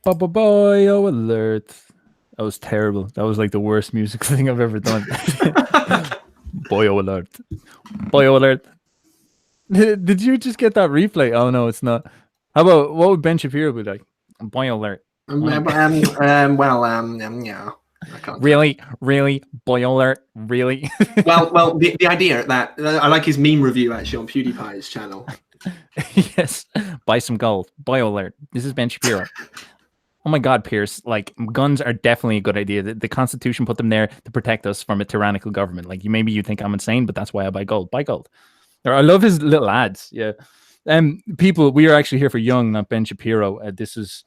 Boyó alert. That was terrible. That was like the worst music thing I've ever done. Boyó alert. Boyó alert. Did you just get that replay? Oh no, it's not. How about what would Ben Shapiro be like? Boyó alert. Yeah. I can't Really, Boyó alert, really. well, the idea that I like his meme review actually on PewDiePie's channel. Yes, buy some gold. Boyó alert. This is Ben Shapiro. Oh my God, Pierce! Like guns are definitely a good idea. The Constitution put them there to protect us from a tyrannical government. Like maybe you think I'm insane, but that's why I buy gold. Buy gold. Or I love his little ads. Yeah. People, we are actually here for Jung, not Ben Shapiro. This is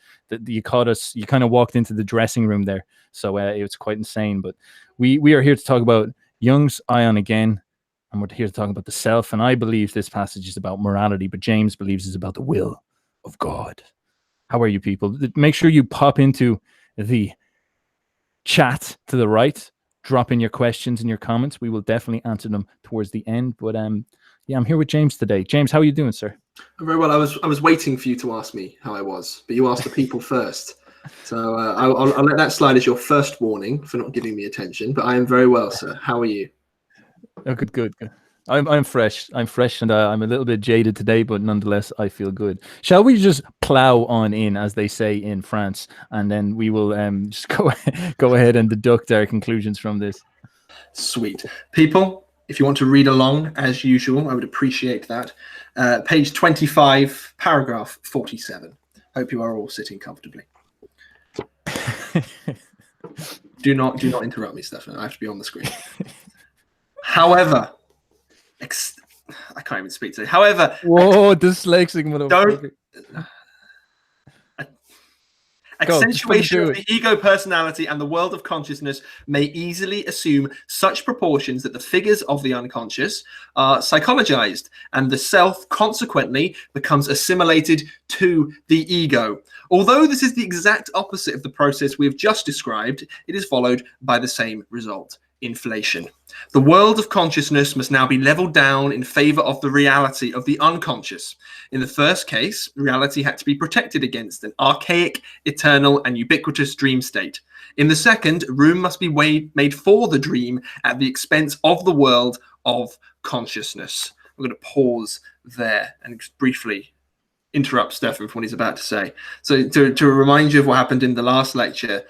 you caught us. You kind of walked into the dressing room there, so it was quite insane. But we are here to talk about Jung's Aion again, and we're here to talk about the self. And I believe this passage is about morality, but James believes it's about the will of God. How are you, people? Make sure you pop into the chat to the right. Drop in your questions and your comments. We will definitely answer them towards the end. But yeah, I'm here with James today. James, how are you doing, sir? Very well. I was waiting for you to ask me how I was, but you asked the people first. So I'll let that slide as your first warning for not giving me attention. But I am very well, sir. How are you? Oh, good. I'm fresh. I'm fresh, and I'm a little bit jaded today, but nonetheless, I feel good. Shall we just plow on in, as they say in France, and then we will just go ahead and deduct our conclusions from this? Sweet. People, if you want to read along, as usual, I would appreciate that. Page 25, paragraph 47. Hope you are all sitting comfortably. Do not interrupt me, Stefan. I have to be on the screen. However, I can't even speak today. However, whoa, dyslexic motherfucker. Accentuation of the ego personality and the world of consciousness may easily assume such proportions that the figures of the unconscious are psychologized, and the self consequently becomes assimilated to the ego. Although this is the exact opposite of the process we have just described, it is followed by the same result: inflation. The world of consciousness must now be leveled down in favor of the reality of the unconscious. In the first case, reality had to be protected against an archaic, eternal, and ubiquitous dream state. In the second, room must be made for the dream at the expense of the world of consciousness. I'm going to pause there and just briefly interrupt Stefan from what he's about to say. So to remind you of what happened in the last lecture,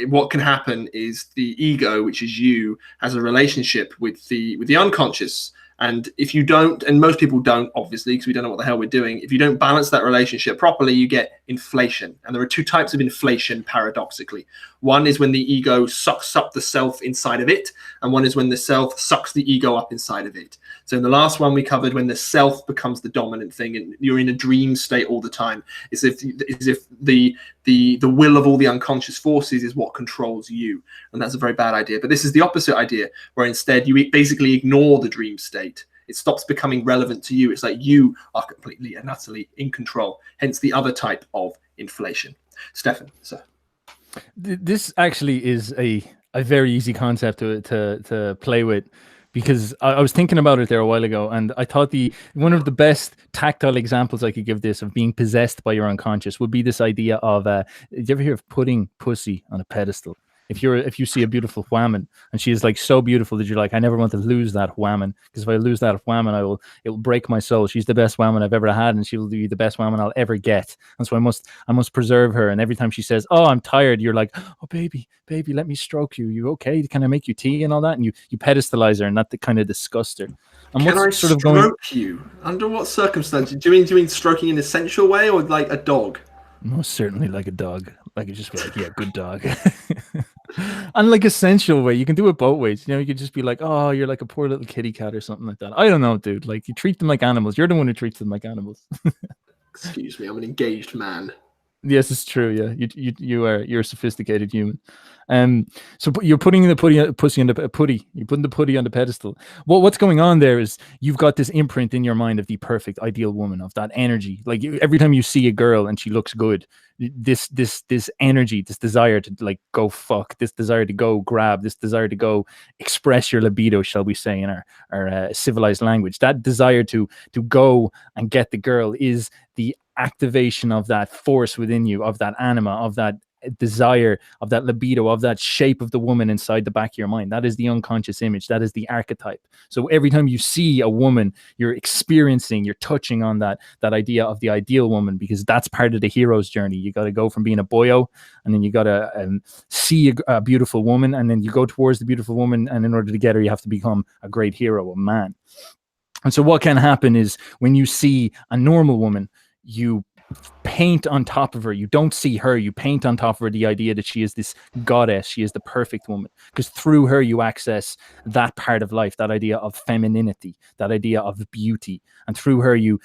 what can happen is the ego, which is you, has a relationship with the unconscious. And if you don't, and most people don't, obviously, because we don't know what the hell we're doing, if you don't balance that relationship properly, you get inflation. And there are two types of inflation, paradoxically. One is when the ego sucks up the self inside of it, and one is when the self sucks the ego up inside of it. So in the last one, we covered when the self becomes the dominant thing, and you're in a dream state all the time. It's as if the will of all the unconscious forces is what controls you, and that's a very bad idea. But this is the opposite idea, where instead you basically ignore the dream state. It stops becoming relevant to you. It's like you are completely and utterly in control. Hence the other type of inflation. Stefan, sir. This actually is a very easy concept to play with, because I was thinking about it there a while ago, and I thought one of the best tactile examples I could give this of being possessed by your unconscious would be this idea of did you ever hear of putting pussy on a pedestal? If you see a beautiful woman and she is like so beautiful that you're like, I never want to lose that woman, because if I lose that woman, it will break my soul. She's the best woman I've ever had, and she will be the best woman I'll ever get. And so I must preserve her. And every time she says, "Oh, I'm tired," you're like, "Oh, baby, let me stroke you. You okay? Can I make you tea and all that?" And you pedestalize her, and that kind of disgust her. And can I sort of stroke you? Under what circumstances? Do you mean stroking in a sensual way, or like a dog? Most certainly like a dog. Like it's just like, yeah, good dog. And like a sensual way. You can do it both ways. You know, you could just be like, oh, you're like a poor little kitty cat or something like that. I don't know, dude. Like you treat them like animals. You're the one who treats them like animals. Excuse me, I'm an engaged man. Yes, it's true. Yeah, you're a sophisticated human. So you're putting the pussy on the putty. You're putting the putty on the pedestal. Well, what's going on there is you've got this imprint in your mind of the perfect ideal woman, of that energy. Like every time you see a girl and she looks good, this energy, this desire to like go fuck, this desire to go grab, this desire to go express your libido, shall we say, in our civilized language. That desire to go and get the girl is the activation of that force within you, of that anima, of that desire, of that libido, of that shape of the woman inside the back of your mind. That is the unconscious image. That is the archetype. So every time you see a woman, you're touching on that idea of the ideal woman, because that's part of the hero's journey. You got to go from being a boyo, and then you got to see a beautiful woman, and then you go towards the beautiful woman, and in order to get her, you have to become a great hero, a man. And so what can happen is, when you see a normal woman, you paint on top of her. You don't see her, you paint on top of her the idea that she is this goddess, she is the perfect woman, because through her you access that part of life, that idea of femininity, that idea of beauty, and through her you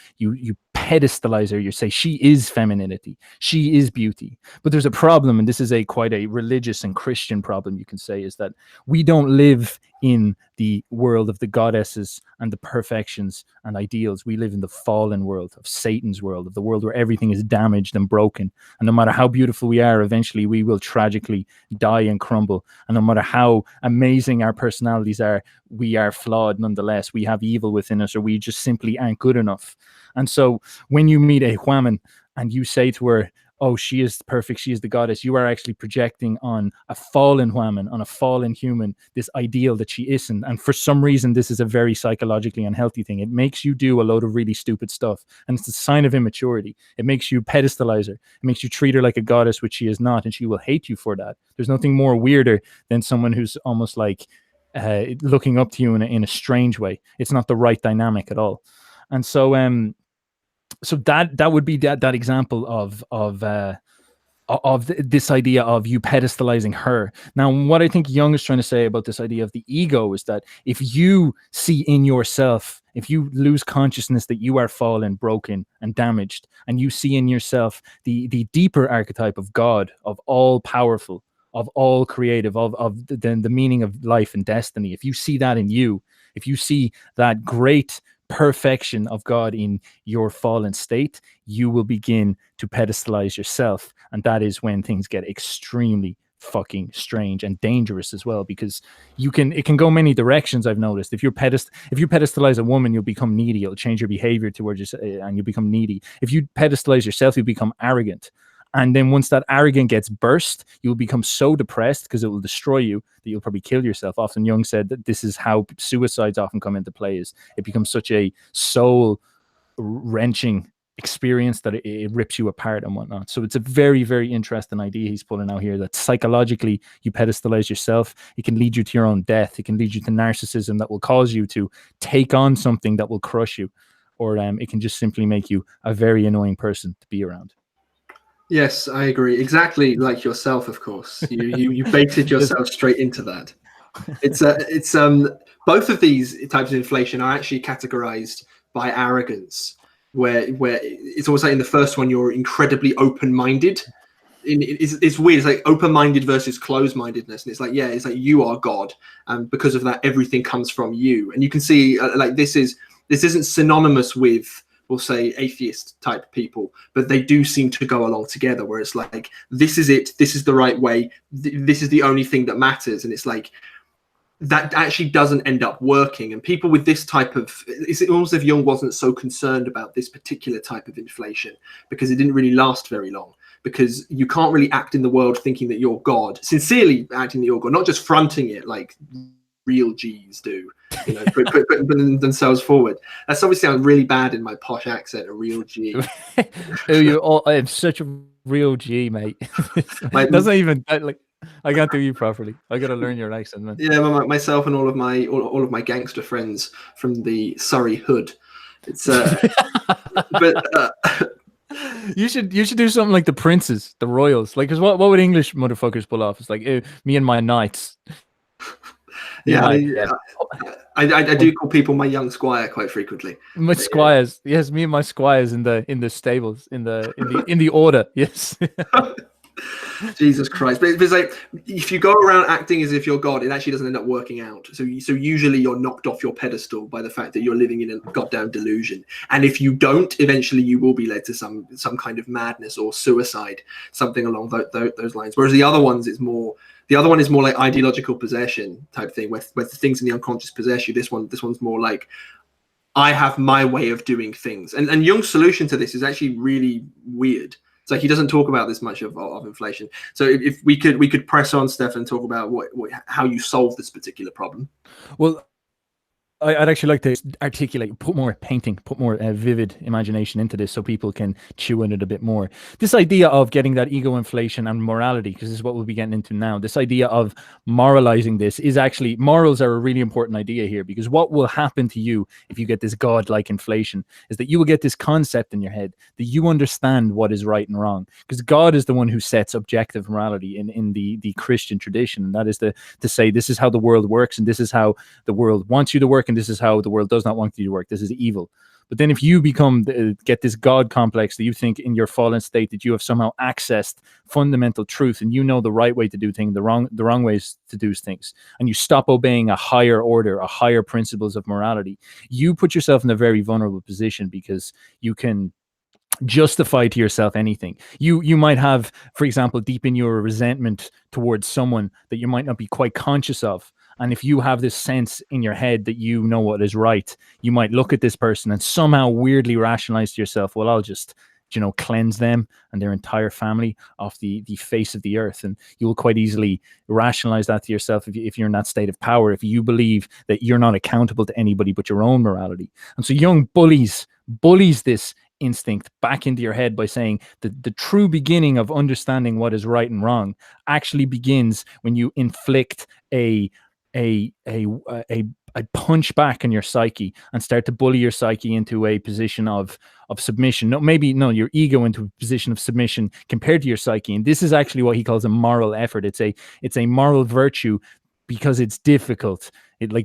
pedestalize her. You say she is femininity, she is beauty. But there's a problem, and this is quite a religious and Christian problem, you can say, is that we don't live in the world of the goddesses and the perfections and ideals. We live in the fallen world, of Satan's world, of the world where everything is damaged and broken. And no matter how beautiful we are, eventually we will tragically die and crumble. And no matter how amazing our personalities are, we are flawed nonetheless. We have evil within us, or we just simply aren't good enough. And so when you meet a woman and you say to her, oh, she is perfect, she is the goddess, you are actually projecting on a fallen woman, on a fallen human, this ideal that she isn't. And for some reason, this is a very psychologically unhealthy thing. It makes you do a load of really stupid stuff, and it's a sign of immaturity. It makes you pedestalize her. It makes you treat her like a goddess, which she is not, and she will hate you for that. There's nothing more weirder than someone who's almost like looking up to you in a strange way. It's not the right dynamic at all. And so so that would be that example of this idea of you pedestalizing her. Now, what I think Jung is trying to say about this idea of the ego is that if you see in yourself, if you lose consciousness that you are fallen, broken, and damaged, and you see in yourself the deeper archetype of God, of all powerful, of all creative, of the meaning of life and destiny, if you see that in you, if you see that great perfection of God in your fallen state, you will begin to pedestalize yourself. And that is when things get extremely fucking strange and dangerous as well, because it can go many directions. I've noticed if you pedestalize a woman, you'll become needy. It'll change your behavior towards you, and you become needy. If you pedestalize yourself, you become arrogant. And then once that arrogance gets burst, you'll become so depressed because it will destroy you that you'll probably kill yourself. Often Jung said that this is how suicides often come into play, is it becomes such a soul wrenching experience that it rips you apart and whatnot. So it's a very, very interesting idea he's pulling out here, that psychologically you pedestalize yourself. It can lead you to your own death. It can lead you to narcissism that will cause you to take on something that will crush you, or it can just simply make you a very annoying person to be around. Yes, I agree. Exactly like yourself, of course. You baited yourself straight into that. It's both of these types of inflation are actually categorized by arrogance, where it's almost like in the first one you're incredibly open-minded. It's weird. It's like open-minded versus closed-mindedness, and it's like you are God, and because of that, everything comes from you. And you can see like this isn't synonymous with, we'll say, atheist type people, but they do seem to go along together, where it's like, this is it, this is the right way, this is the only thing that matters. And it's like, that actually doesn't end up working. And people with this type of, it's almost as if Jung wasn't so concerned about this particular type of inflation, because it didn't really last very long, because you can't really act in the world thinking that you're God, sincerely acting that you're God, not just fronting it like real G's do, putting themselves forward. That's obviously sounds really bad in my posh accent, a real G. I'm such a real G, mate. Doesn't even like, I can't do you properly. I gotta learn your accent, man. Yeah, myself and all of my gangster friends from the Surrey hood. It's but you should do something like the princes, the royals. Like, cause what would English motherfuckers pull off? It's like, me and my knights. Yeah, I do call people my young squire quite frequently. My squires, yes, me and my squires in the stables, in the order, yes. Jesus Christ! But it's like, if you go around acting as if you're God, it actually doesn't end up working out. So usually you're knocked off your pedestal by the fact that you're living in a goddamn delusion. And if you don't, eventually you will be led to some kind of madness or suicide, something along those lines. Whereas the other one is more like ideological possession type thing, where the things in the unconscious possess you. This one's more like, I have my way of doing things. And Jung's solution to this is actually really weird. It's like he doesn't talk about this much of inflation. So if we could press on, Stefan, and talk about how you solve this particular problem. Well, I'd actually like to articulate, put more painting, put more vivid imagination into this so people can chew on it a bit more. This idea of getting that ego inflation and morality, because this is what we'll be getting into now. This idea of moralizing this is actually, morals are a really important idea here, because what will happen to you if you get this godlike inflation is that you will get this concept in your head that you understand what is right and wrong, because God is the one who sets objective morality in the Christian tradition. And that is to say, this is how the world works, and this is how the world wants you to work, and this is how the world does not want you to work. This is evil. But then if you get this God complex that you think in your fallen state that you have somehow accessed fundamental truth, and you know the right way to do things, the wrong ways to do things, and you stop obeying a higher order, a higher principles of morality, you put yourself in a very vulnerable position, because you can justify to yourself anything. You might have, for example, deep in your resentment towards someone that you might not be quite conscious of. And if you have this sense in your head that you know what is right, you might look at this person and somehow weirdly rationalize to yourself, well, I'll just, cleanse them and their entire family off the face of the earth. And you will quite easily rationalize that to yourself if you're in that state of power, if you believe that you're not accountable to anybody but your own morality. And so Jung bullies this instinct back into your head by saying that the true beginning of understanding what is right and wrong actually begins when you inflict a punch back in your psyche and start to bully your psyche into a position of submission. Your ego into a position of submission compared to your psyche. And this is actually what he calls a moral effort. It's a moral virtue because it's difficult.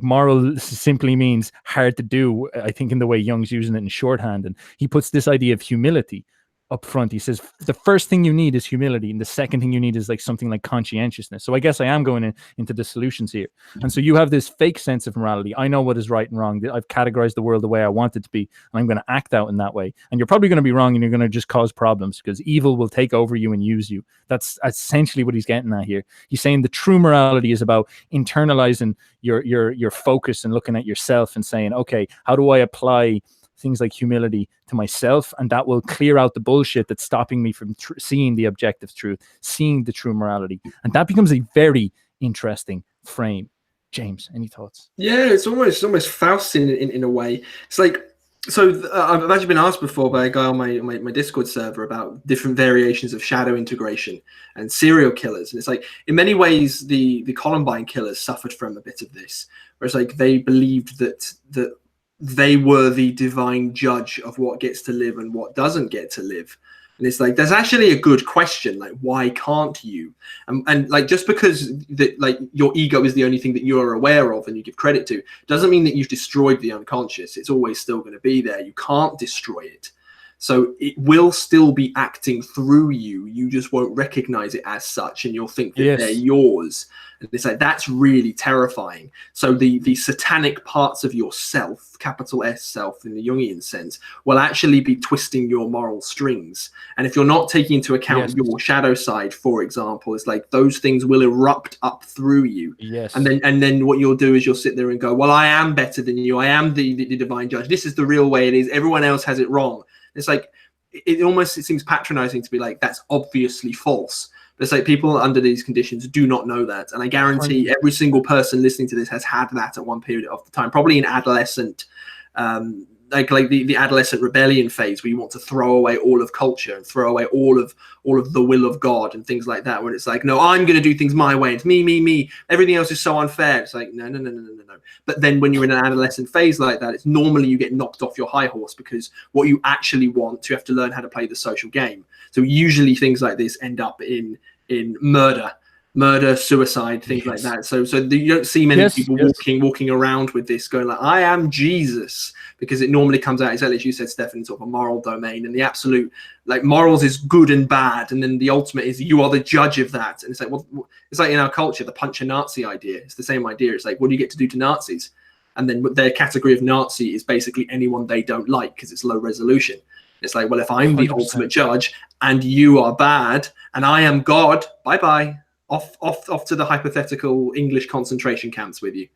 Moral simply means hard to do, I think, in the way Jung's using it in shorthand. And he puts this idea of humility up front. He says the first thing you need is humility, and the second thing you need is something like conscientiousness. So I guess I am going into the solutions here. And so you have this fake sense of morality. I know what is right and wrong. I've categorized the world the way I want it to be, and I'm going to act out in that way. And you're probably going to be wrong, and you're going to just cause problems because evil will take over you and use you. That's essentially what he's getting at here. He's saying the true morality is about internalizing your focus and looking at yourself and saying, okay, how do I apply things like humility to myself, and that will clear out the bullshit that's stopping me from seeing the objective truth, seeing the true morality. And that becomes a very interesting frame. James, any thoughts? Yeah, it's almost Faustian in a way. It's I've actually been asked before by a guy on my Discord server about different variations of shadow integration and serial killers. And it's in many ways, the Columbine killers suffered from a bit of this, where it's they believed that they were the divine judge of what gets to live and what doesn't get to live. And it's there's actually a good question, why can't you? And just because your ego is the only thing that you are aware of and you give credit to, doesn't mean that you've destroyed the unconscious. It's always still going to be there. You can't destroy it. So it will still be acting through you. You just won't recognize it as such, and you'll think that they're yours. And it's that's really terrifying. So the satanic parts of yourself, capital S self in the Jungian sense, will actually be twisting your moral strings. And if you're not taking into account your shadow side, for example, it's those things will erupt up through you. Yes. And then what you'll do is you'll sit there and go, well, I am better than you. I am the divine judge. This is the real way it is. Everyone else has it wrong. It's it seems patronizing to be that's obviously false. But it's people under these conditions do not know that. And I guarantee every single person listening to this has had that at one period of the time, probably in adolescent, the adolescent rebellion phase, where you want to throw away all of culture and throw away all of the will of God and things like that, when it's no, I'm going to do things my way. It's me. Everything else is so unfair. It's no. But then when you're in an adolescent phase like that, it's normally you get knocked off your high horse, because what you actually want, you have to learn how to play the social game. So usually things like this end up in murder, suicide, things like that. So you don't see many people walking around with this going I am Jesus, because it normally comes out exactly as you said, Stefan, sort of a moral domain, and the absolute morals is good and bad, and then the ultimate is you are the judge of that. And it's it's in our culture, the punch a Nazi idea. It's the same idea. It's what do you get to do to Nazis? And then their category of Nazi is basically anyone they don't like, because it's low resolution. It's well, if I'm the 100%. Ultimate judge and you are bad and I am God, bye-bye. Off to the hypothetical English concentration camps with you.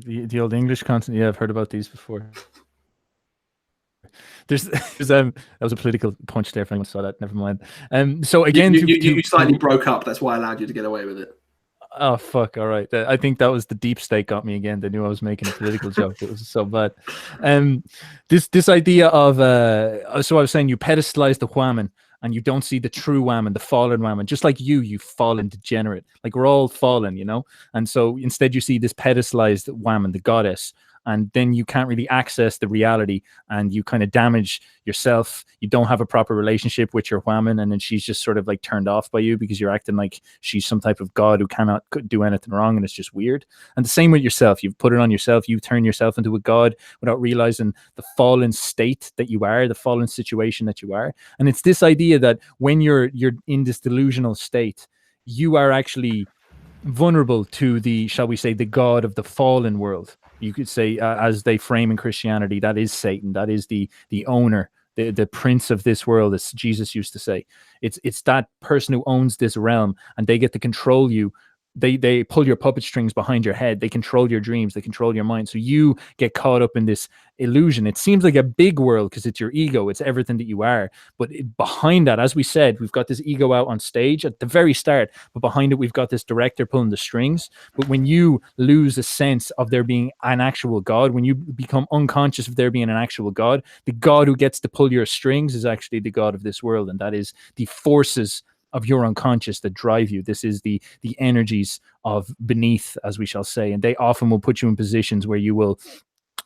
The old English consonant. Yeah, I've heard about these before. There's that was a political punch there. If anyone saw that, never mind. So again, you slightly broke up. That's why I allowed you to get away with it. Oh fuck! All right, I think that was the deep state got me again. They knew I was making a political joke. It was so bad. This idea of so I was saying you pedestalize the whammon and you don't see the true whammon, the fallen whammon. Just like you fallen degenerate. Like we're all fallen, you know. And so instead you see this pedestalized whammon, the goddess, and then you can't really access the reality, and you kind of damage yourself. You don't have a proper relationship with your whammon, and then she's just sort of like turned off by you because you're acting like she's some type of god who cannot do anything wrong, and it's just weird. And the same with yourself. You've put it on yourself. You turn yourself into a god without realizing the fallen state that you are, the fallen situation that you are. And it's this idea that when you're in this delusional state, you are actually vulnerable to the, shall we say, the god of the fallen world. You could say, as they frame in Christianity, that is Satan. That is the owner, the prince of this world, as Jesus used to say. It's that person who owns this realm, and they get to control you. They pull your puppet strings behind your head. They control your dreams. They control your mind. So you get caught up in this illusion. It seems like a big world because it's your ego. It's everything that you are. But behind that, as we said, we've got this ego out on stage at the very start. But behind it, we've got this director pulling the strings. But when you lose a sense of there being an actual God, when you become unconscious of there being an actual God, the God who gets to pull your strings is actually the God of this world. And that is the forces of your unconscious that drive you. This is the energies of beneath, as we shall say, and they often will put you in positions where you will,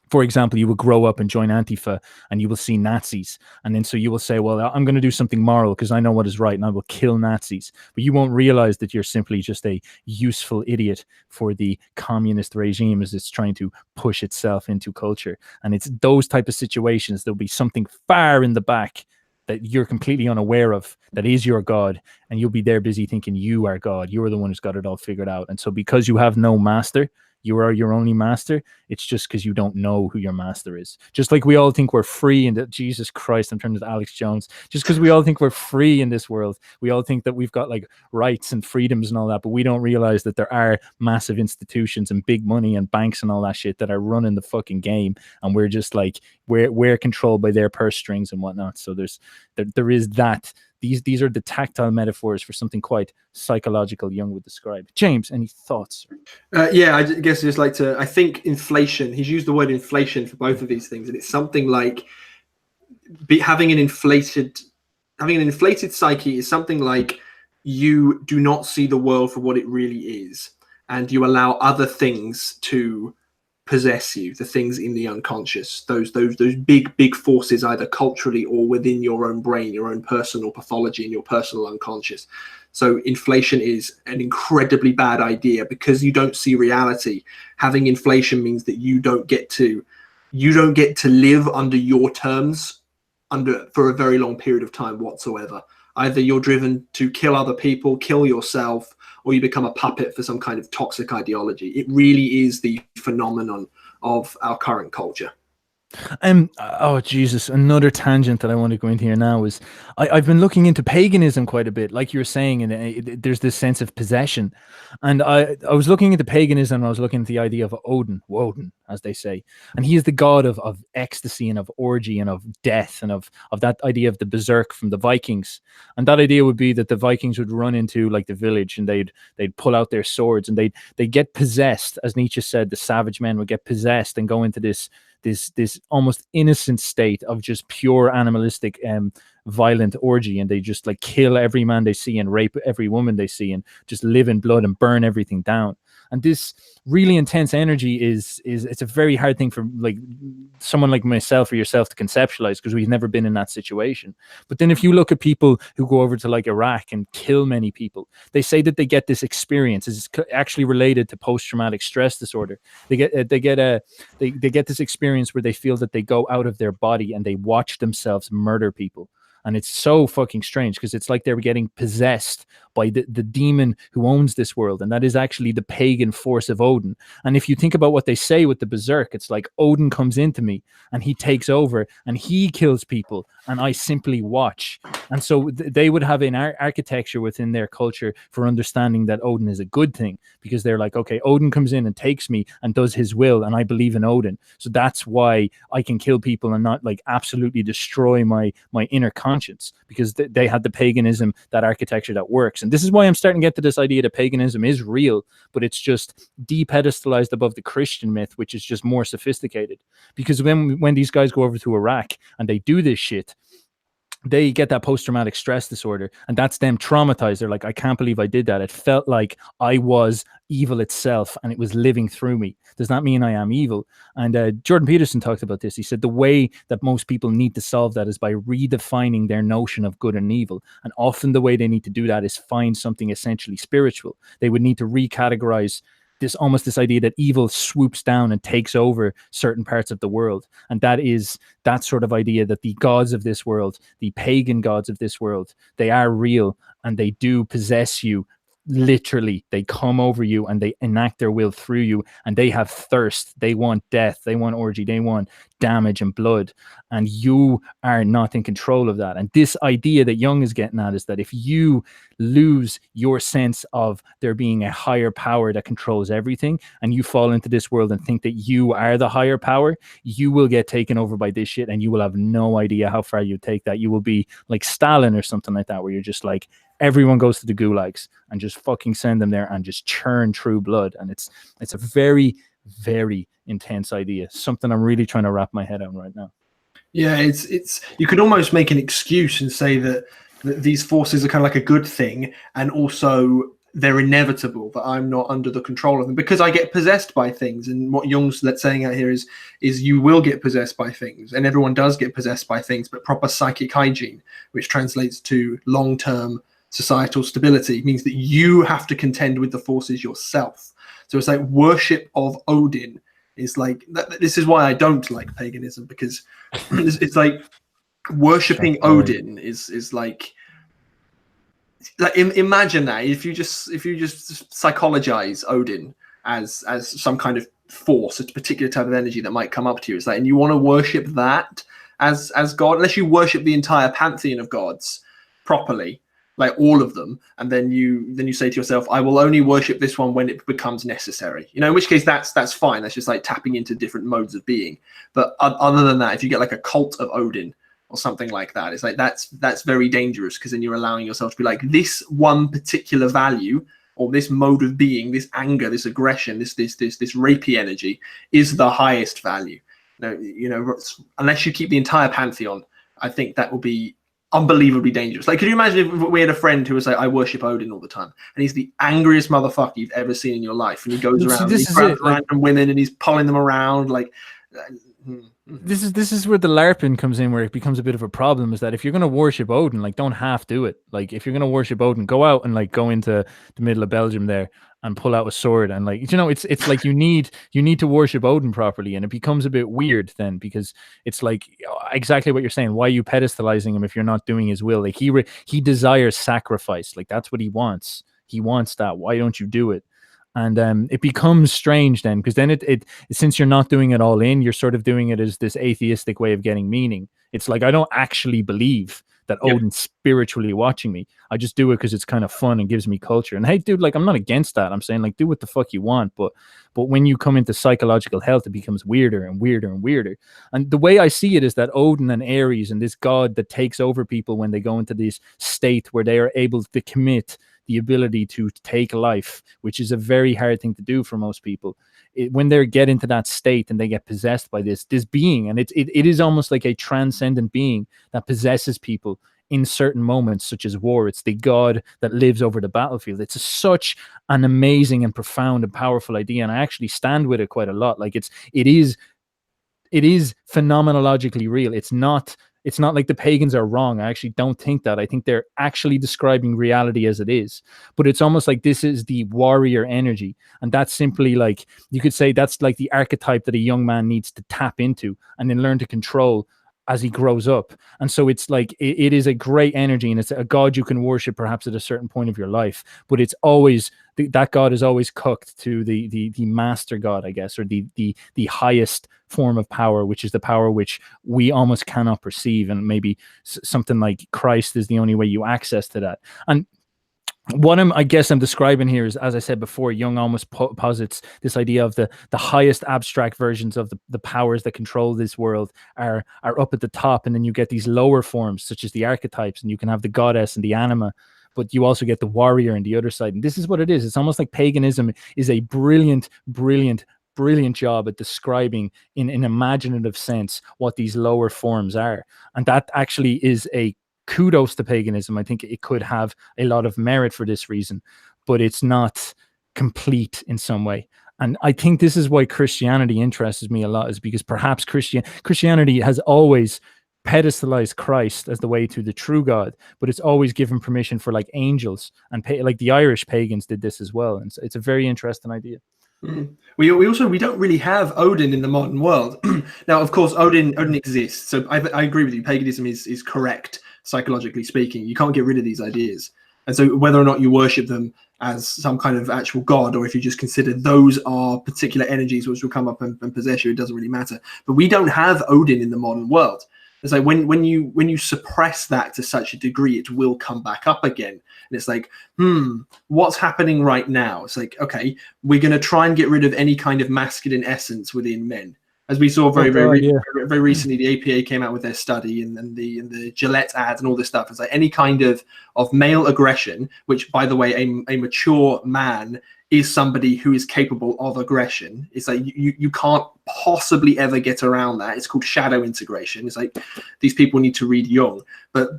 for example, you will grow up and join Antifa and you will see Nazis. And then so you will say, well, I'm going to do something moral because I know what is right and I will kill Nazis. But you won't realize that you're simply just a useful idiot for the communist regime as it's trying to push itself into culture. And it's those type of situations. There'll be something far in the back that you're completely unaware of, that is your God, and you'll be there busy thinking you are God. You're the one who's got it all figured out. And so because you have no master, you are your only master, it's just because you don't know who your master is. Just like we all think we're free in that, Jesus Christ, I'm turning to Alex Jones, just because we all think we're free in this world, we all think that we've got like rights and freedoms and all that, but we don't realize that there are massive institutions and big money and banks and all that shit that are running the fucking game, and we're just like, we're controlled by their purse strings and whatnot. So there is that. These are the tactile metaphors for something quite psychological Jung would describe. James, any thoughts? Yeah, I guess just like to, I think inflation, he's used the word inflation for both of these things. And it's something like having an inflated psyche is something like you do not see the world for what it really is. And you allow other things to possess you, the things in the unconscious, those big forces, either culturally or within your own brain, your own personal pathology and your personal unconscious. So inflation is an incredibly bad idea because you don't see reality. Having inflation means that you don't get to live under your terms for a very long period of time whatsoever. Either you're driven to kill other people, kill yourself, or you become a puppet for some kind of toxic ideology. It really is the phenomenon of our current culture. Oh Jesus, another tangent that I want to go into here now is I've been looking into paganism quite a bit, like you were saying, and there's this sense of possession. And I was looking into paganism, and I was looking at the idea of Woden, as they say. And he is the god of ecstasy and of orgy and of death and of that idea of the berserk from the Vikings. And that idea would be that the Vikings would run into like the village and they'd pull out their swords and they'd get possessed, as Nietzsche said, the savage men would get possessed and go into this almost innocent state of just pure animalistic violent orgy, and they just like kill every man they see and rape every woman they see and just live in blood and burn everything down. And this really intense energy is it's a very hard thing for like someone like myself or yourself to conceptualize because we've never been in that situation. But then if you look at people who go over to like Iraq and kill many people, they say that they get this experience. It's actually related to post-traumatic stress disorder. They get this experience where they feel that they go out of their body and they watch themselves murder people. And it's so fucking strange because it's like they're getting possessed by the demon who owns this world, and that is actually the pagan force of Odin. And if you think about what they say with the berserk, it's like Odin comes into me and he takes over and he kills people and I simply watch. And so they would have an architecture within their culture for understanding that Odin is a good thing, because they're like, okay, Odin comes in and takes me and does his will, and I believe in Odin, so that's why I can kill people and not like absolutely destroy my inner conscience, because they had the paganism, that architecture that works. And this is why I'm starting to get to this idea that paganism is real, but it's just de-pedestalized above the Christian myth, which is just more sophisticated. Because when these guys go over to Iraq and they do this shit, they get that post-traumatic stress disorder, and that's them traumatized. They're like, I can't believe I did that. It felt like I was evil itself and it was living through me. Does not mean I am evil. And Jordan Peterson talked about this. He said the way that most people need to solve that is by redefining their notion of good and evil. And often the way they need to do that is find something essentially spiritual. They would need to recategorize this idea that evil swoops down and takes over certain parts of the world. And that is that sort of idea that the gods of this world, the pagan gods of this world, they are real and they do possess you. Literally, they come over you and they enact their will through you, and they have thirst, they want death, they want orgy, they want damage and blood, and you are not in control of that. And this idea that Jung is getting at is that if you lose your sense of there being a higher power that controls everything, and you fall into this world and think that you are the higher power, you will get taken over by this shit, and you will have no idea how far you take that. You will be like Stalin or something like that, where you're just like, everyone goes to the gulags and just fucking send them there and just churn true blood. And it's a very, very intense idea. Something I'm really trying to wrap my head on right now. Yeah, it's you could almost make an excuse and say that these forces are kind of like a good thing, and also they're inevitable, that I'm not under the control of them because I get possessed by things. And what Jung's saying out here is you will get possessed by things, and everyone does get possessed by things, but proper psychic hygiene, which translates to long-term societal stability, means that you have to contend with the forces yourself. So it's like worship of Odin is like this is why I don't like paganism, because it's like worshipping Odin is like imagine that if you just psychologize Odin as some kind of force, a particular type of energy that might come up to you. It's like, and you want to worship that as God, unless you worship the entire pantheon of gods properly, like all of them, and then you say to yourself, I will only worship this one when it becomes necessary, in which case that's fine. That's just like tapping into different modes of being. But other than that, if you get like a cult of Odin or something like that, it's like that's very dangerous, because then you're allowing yourself to be like, this one particular value or this mode of being, this anger, this aggression, this rapey energy is the highest value. Unless you keep the entire pantheon, I think that will be unbelievably dangerous. Like, could you imagine if we had a friend who was like, I worship Odin all the time, and he's the angriest motherfucker you've ever seen in your life, and he goes around and he grabs random women and he's pulling them around like this is where the LARPing comes in, where it becomes a bit of a problem, is that if you're going to worship Odin, like, don't half do it. Like, if you're going to worship Odin, go out and like go into the middle of Belgium there and pull out a sword, and like, it's like you need to worship Odin properly. And it becomes a bit weird then, because it's like exactly what you're saying. Why are you pedestalizing him if you're not doing his will? Like, he desires sacrifice. Like, that's what he wants. He wants that. Why don't you do it? And it becomes strange then, because then it since you're not doing it all in, you're sort of doing it as this atheistic way of getting meaning. It's like, I don't actually believe that Odin's spiritually watching me. I just do it because it's kind of fun and gives me culture. And hey, dude, like, I'm not against that. I'm saying, like, do what the fuck you want. But when you come into psychological health, it becomes weirder and weirder and weirder. And the way I see it is that Odin and Ares and this god that takes over people when they go into this state where they are able to commit the ability to take life, which is a very hard thing to do for most people. When they get into that state and they get possessed by this being, and it is almost like a transcendent being that possesses people in certain moments, such as war. It's the god that lives over the battlefield. It's such an amazing and profound and powerful idea, and I actually stand with it quite a lot. Like, it is phenomenologically real. It's not like the pagans are wrong. I actually don't think that. I think they're actually describing reality as it is. But it's almost like this is the warrior energy. And that's simply like, you could say that's like the archetype that a young man needs to tap into and then learn to control as he grows up. And so it's like it is a great energy, and it's a god you can worship perhaps at a certain point of your life, but it's always that god is always cooked to the master god, I guess, or the highest form of power, which is the power which we almost cannot perceive, and maybe something like Christ is the only way you access to that. And what I guess I'm describing here is, as I said before, Jung almost posits this idea of the highest abstract versions of the powers that control this world are up at the top, and then you get these lower forms such as the archetypes, and you can have the goddess and the anima, but you also get the warrior on the other side. And this is what it is. It's almost like paganism is a brilliant job at describing in an imaginative sense what these lower forms are, and that actually is a kudos to paganism. I think it could have a lot of merit for this reason, but it's not complete in some way. And I think this is why Christianity interests me a lot, is because perhaps Christianity has always pedestalized Christ as the way to the true God, but it's always given permission for like angels and like the Irish pagans did this as well. And so it's a very interesting idea. We don't really have Odin in the modern world. Now, of course, Odin exists. So I agree with you. Paganism is correct, psychologically speaking. You can't get rid of these ideas. And so whether or not you worship them as some kind of actual god, or if you just consider those are particular energies which will come up and possess you, it doesn't really matter. But we don't have Odin in the modern world. It's like when you suppress that to such a degree, it will come back up again. And it's like, what's happening right now? It's like, okay, we're going to try and get rid of any kind of masculine essence within men. As we saw very recently, the APA came out with their study and the Gillette ad and all this stuff. It's like any kind of male aggression, which, by the way, a mature man is somebody who is capable of aggression. It's like you can't possibly ever get around that. It's called shadow integration. It's like these people need to read Jung. But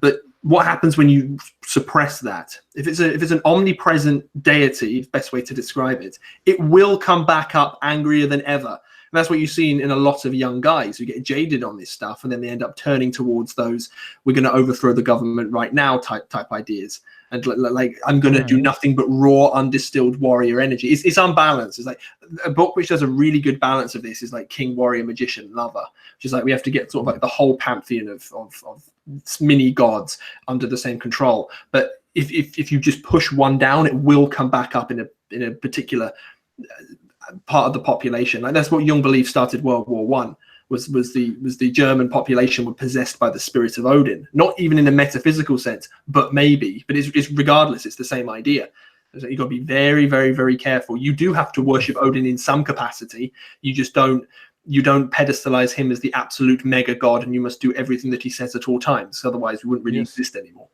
what happens when you suppress that? If it's an omnipresent deity, the best way to describe it, it will come back up angrier than ever. And that's what you've seen in a lot of young guys who get jaded on this stuff, and then they end up turning towards those "we're going to overthrow the government right now" type ideas. And like, I'm going to do nothing but raw, undistilled warrior energy. It's unbalanced. It's like a book which does a really good balance of this is like King, Warrior, Magician, Lover, which is like we have to get sort of like the whole pantheon of mini gods under the same control. But if you just push one down, it will come back up in a particular part of the population. Like that's what Jung believed started World War One. Was the German population were possessed by the spirit of Odin, not even in a metaphysical sense, but maybe. But it's regardless, it's the same idea. So you've got to be very, very, very careful. You do have to worship Odin in some capacity. You just don't pedestalize him as the absolute mega god, and you must do everything that he says at all times. Otherwise, we wouldn't really exist anymore.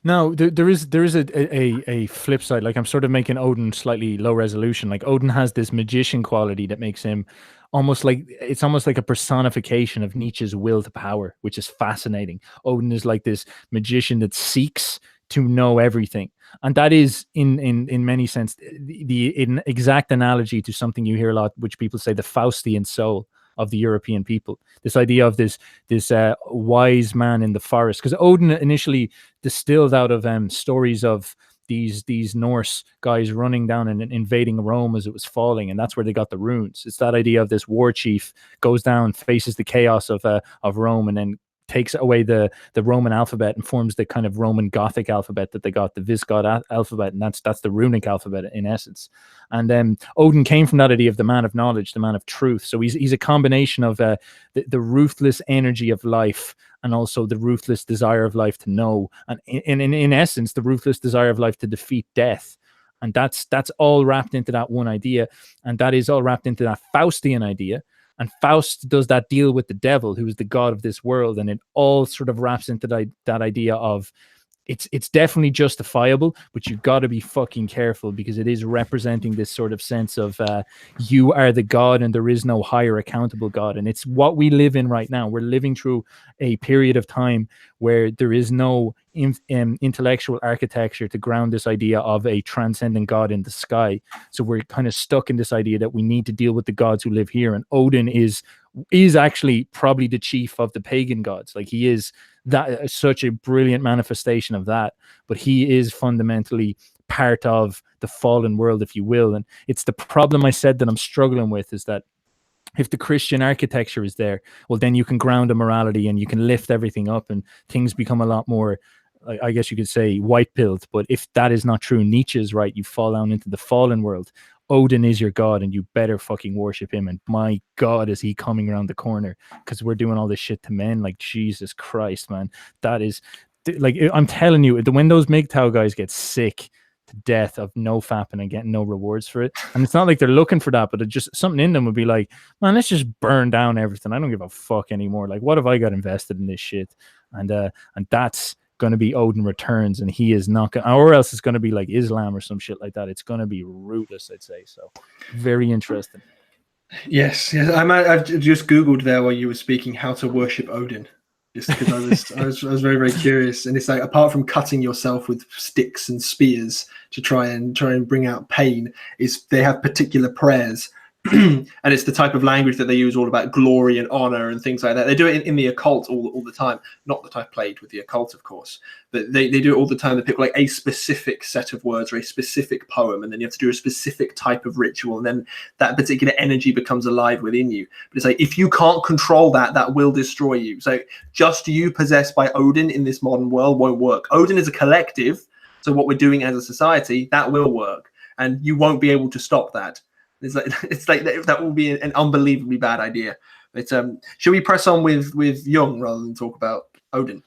Now, there is a flip side. Like, I'm sort of making Odin slightly low resolution. Like, Odin has this magician quality that makes him almost like a personification of Nietzsche's will to power, which is fascinating. Odin is like this magician that seeks to know everything, and that is in many sense the exact analogy to something you hear a lot, which people say the Faustian soul of the European people. This idea of this wise man in the forest, because Odin initially distilled out of stories of these Norse guys running down and invading Rome as it was falling, and that's where they got the runes. It's that idea of this war chief goes down, faces the chaos of Rome, and then takes away the Roman alphabet and forms the kind of Roman Gothic alphabet that they got, the Visigoth alphabet, and that's the runic alphabet in essence. And then Odin came from that idea of the man of knowledge, the man of truth. So he's a combination of the ruthless energy of life and also the ruthless desire of life to know, and in essence, the ruthless desire of life to defeat death. And that's all wrapped into that one idea, and that is all wrapped into that Faustian idea. And Faust does that deal with the devil, who is the god of this world, and it all sort of wraps into that idea of it's definitely justifiable, but you've got to be fucking careful, because it is representing this sort of sense of you are the god and there is no higher accountable god. And it's what we live in right now. We're living through a period of time where there is no intellectual architecture to ground this idea of a transcendent god in the sky. So we're kind of stuck in this idea that we need to deal with the gods who live here. And Odin is actually probably the chief of the pagan gods. Like, he is that such a brilliant manifestation of that, but he is fundamentally part of the fallen world, if you will. And it's the problem I said that I'm struggling with, is that If the Christian architecture is there, well, then you can ground a morality and you can lift everything up and things become a lot more, I guess you could say, white-pilled. But if that is not true, Nietzsche's right, you fall down into the fallen world. Odin is your god and you better fucking worship him. And my God, is he coming around the corner, because we're doing all this shit to men. Like, Jesus Christ, man. That is, like, I'm telling you, when those MGTOW guys get sick to death of no fapping and getting no rewards for it, and it's not like they're looking for that, but it just, something in them would be like, man, let's just burn down everything. I don't give a fuck anymore. Like, what have I got invested in this shit? And that's going to be Odin Returns, and he is not going, or else it's going to be like Islam or some shit like that. It's going to be rootless, I'd say. So very interesting. Yes. I've just Googled there while you were speaking how to worship Odin, just because I was very, very curious. And it's like, apart from cutting yourself with sticks and spears to try and bring out pain, is they have particular prayers. And it's the type of language that they use, all about glory and honor and things like that. They do it in the occult all the time. Not that I've played with the occult, of course, but they do it all the time. They pick like a specific set of words or a specific poem, and then you have to do a specific type of ritual, and then that particular energy becomes alive within you. But it's like, if you can't control that, that will destroy you. So just you possessed by Odin in this modern world won't work. Odin is a collective, so what we're doing as a society, that will work, and you won't be able to stop that. It's like that will be an unbelievably bad idea. But should we press on with Jung rather than talk about Odin?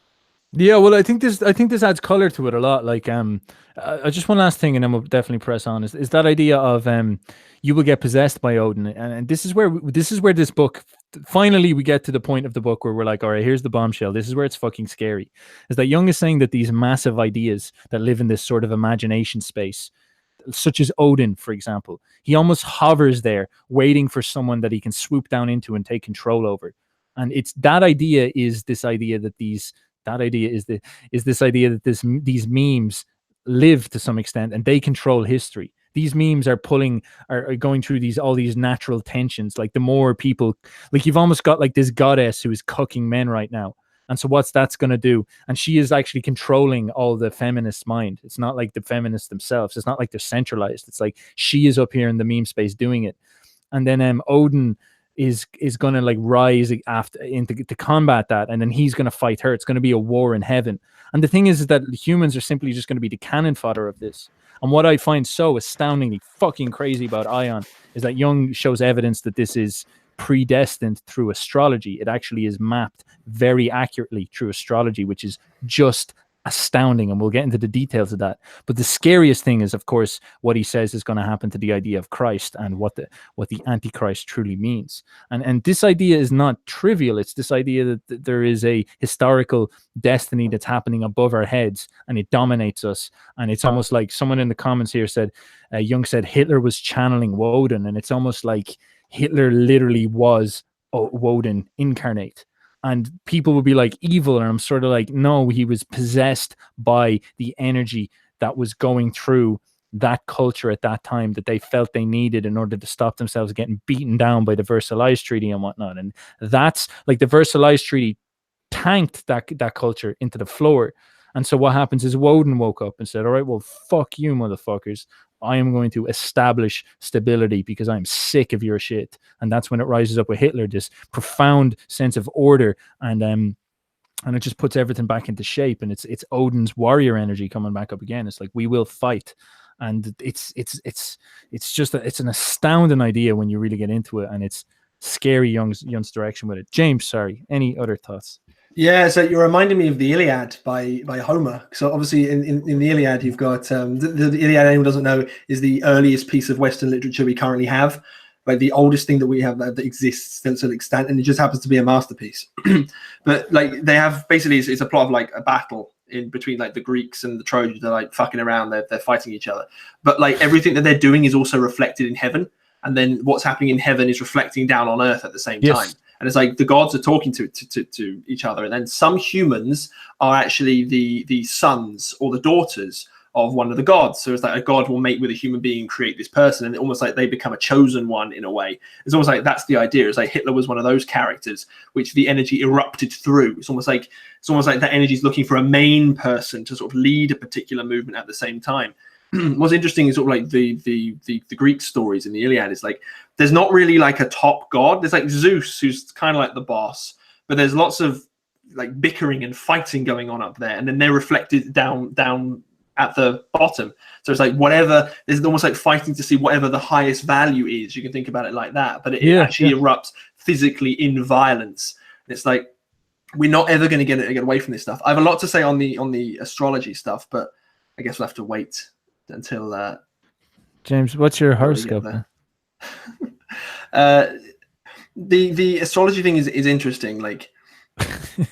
Yeah, well, I think this adds color to it a lot. Like, just one last thing, and then we'll definitely press on. Is that idea of you will get possessed by Odin, and this is where this book, finally we get to the point of the book where we're like, all right, here's the bombshell. This is where it's fucking scary. Is that Jung is saying that these massive ideas that live in this sort of imagination space, such as Odin, for example, he almost hovers there waiting for someone that he can swoop down into and take control over. And it's that idea is this idea that these memes live to some extent, and they control history. These memes are going through all these natural tensions. Like, the more people, like, you've almost got like this goddess who is cooking men right now. And so what's that's going to do? And she is actually controlling all the feminist mind. It's not like the feminists themselves. It's not like they're centralized. It's like she is up here in the meme space doing it. And then Odin is going to like rise after to combat that. And then he's going to fight her. It's going to be a war in heaven. And the thing is that humans are simply just going to be the cannon fodder of this. And what I find so astoundingly fucking crazy about Aion is that Jung shows evidence that this is predestined through astrology. It actually is mapped very accurately through astrology, which is just astounding, and we'll get into the details of that. But the scariest thing is, of course, what he says is going to happen to the idea of Christ and what the Antichrist truly means. And this idea is not trivial. It's this idea that there is a historical destiny that's happening above our heads, and it dominates us. And it's almost like someone in the comments here said, Jung said Hitler was channeling Woden, and it's almost like Hitler literally was Woden incarnate. And people would be like, evil, and I'm sort of like, no, he was possessed by the energy that was going through that culture at that time that they felt they needed in order to stop themselves getting beaten down by the Versailles Treaty and whatnot. And that's like, the Versailles Treaty tanked that culture into the floor. And so what happens is Woden woke up and said, all right, well, fuck you, motherfuckers. I am going to establish stability because I'm sick of your shit. And that's when it rises up with Hitler, this profound sense of order, and it just puts everything back into shape. And it's Odin's warrior energy coming back up again. It's like, we will fight. And it's an astounding idea when you really get into it, and it's scary Jung's direction with it. James, sorry, any other thoughts? Yeah, so you're reminding me of the Iliad by Homer. So obviously in the Iliad, you've got the Iliad, anyone doesn't know, is the earliest piece of Western literature we currently have, but the oldest thing that we have that exists still to an extent, and it just happens to be a masterpiece. But like, they have basically, it's a plot of like a battle in between like the Greeks and the Trojans. They're like fucking around, they're fighting each other, but like everything that they're doing is also reflected in heaven, and then what's happening in heaven is reflecting down on earth at the same time. And it's like the gods are talking to each other. And then some humans are actually the sons or the daughters of one of the gods. So it's like a god will mate with a human being and create this person, and almost like they become a chosen one in a way. It's almost like that's the idea. It's like Hitler was one of those characters which the energy erupted through. It's almost like that energy is looking for a main person to sort of lead a particular movement at the same time. What's interesting is sort of like the Greek stories in the Iliad is like there's not really like a top god. There's like Zeus, who's kind of like the boss, but there's lots of like bickering and fighting going on up there, and then they're reflected down at the bottom. So it's like whatever, there's almost like fighting to see whatever the highest value is. You can think about it like that, but it actually erupts physically in violence. And it's like we're not ever going to get away from this stuff. I have a lot to say on the astrology stuff, but I guess we'll have to wait until James, what's your horoscope? The astrology thing is interesting, like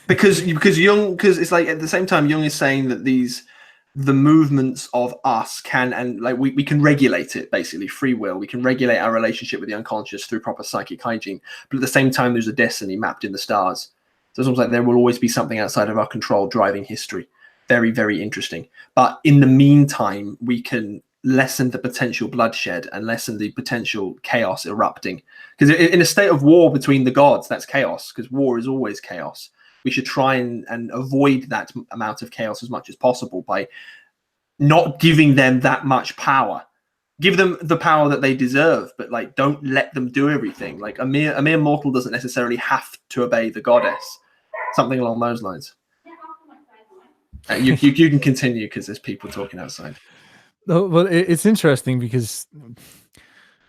because Jung, because it's like at the same time Jung is saying that the movements of us can, and like we can regulate it, basically free will. We can regulate our relationship with the unconscious through proper psychic hygiene, but at the same time there's a destiny mapped in the stars. So it's almost like there will always be something outside of our control driving history. Very, very interesting. But in the meantime, we can lessen the potential bloodshed and lessen the potential chaos erupting. Because in a state of war between the gods, that's chaos, because war is always chaos. We should try and avoid that amount of chaos as much as possible by not giving them that much power. Give them the power that they deserve, but like don't let them do everything. Like a mere mortal doesn't necessarily have to obey the goddess. Something along those lines. You can continue because there's people talking outside. Oh, well, it's interesting because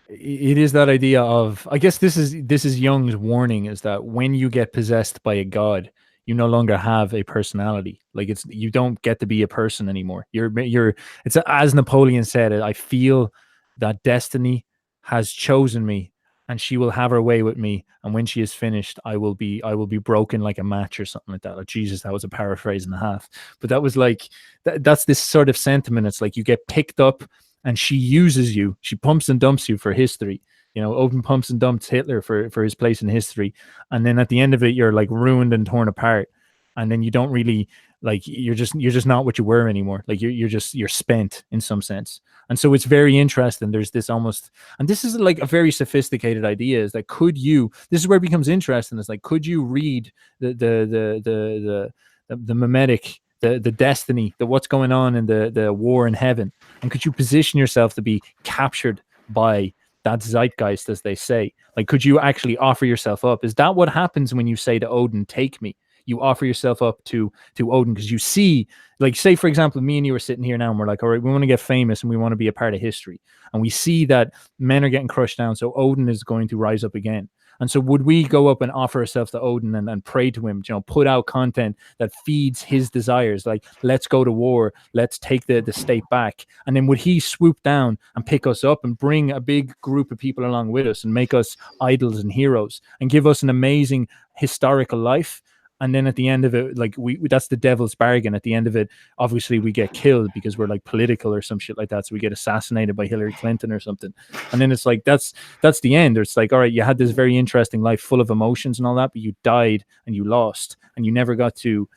it is that idea of, I guess this is Jung's warning, is that when you get possessed by a god, you no longer have a personality. Like you don't get to be a person anymore. It's as Napoleon said, I feel that destiny has chosen me and she will have her way with me, and when she is finished I will be broken like a match or something like that. Oh Jesus, that was a paraphrase and a half, but that was like that's this sort of sentiment. It's like you get picked up and she uses you, she pumps and dumps you for history. Odin pumps and dumps Hitler for his place in history, and then at the end of it you're like ruined and torn apart, and then you don't really, like, you're just not what you were anymore. Like you're spent in some sense. And so it's very interesting. There's this almost, and this is like a very sophisticated idea, is that this is where it becomes interesting. It's like, could you read the mimetic, the destiny, what's going on in the war in heaven, and could you position yourself to be captured by that zeitgeist, as they say? Like, could you actually offer yourself up? Is that what happens when you say to Odin, take me? You offer yourself up to Odin because you see, like, say for example, me and you are sitting here now and we're like, all right, we want to get famous and we want to be a part of history, and we see that men are getting crushed down, so Odin is going to rise up again. And so would we go up and offer ourselves to Odin and pray to him, put out content that feeds his desires, like, let's go to war, let's take the state back? And then would he swoop down and pick us up and bring a big group of people along with us and make us idols and heroes and give us an amazing historical life? And then at the end of it, like, that's the devil's bargain. At the end of it, obviously we get killed because we're like political or some shit like that. So we get assassinated by Hillary Clinton or something. And then it's like, that's the end. Or it's like, all right, you had this very interesting life full of emotions and all that, but you died and you lost and you never got to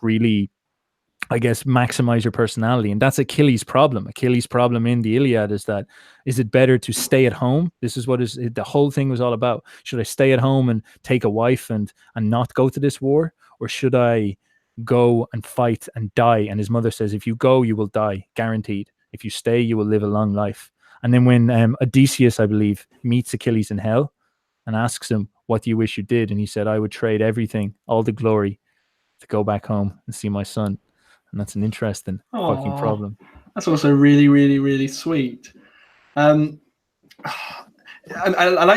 really, I guess, maximize your personality. And that's Achilles' problem. Achilles' problem in the Iliad is that, is it better to stay at home? This is what the whole thing was all about. Should I stay at home and take a wife and not go to this war? Or should I go and fight and die? And his mother says, if you go, you will die, guaranteed. If you stay, you will live a long life. And then when Odysseus, I believe, meets Achilles in hell and asks him, what do you wish you did? And he said, I would trade everything, all the glory, to go back home and see my son. And that's an interesting fucking problem. That's also really, really, really sweet. I like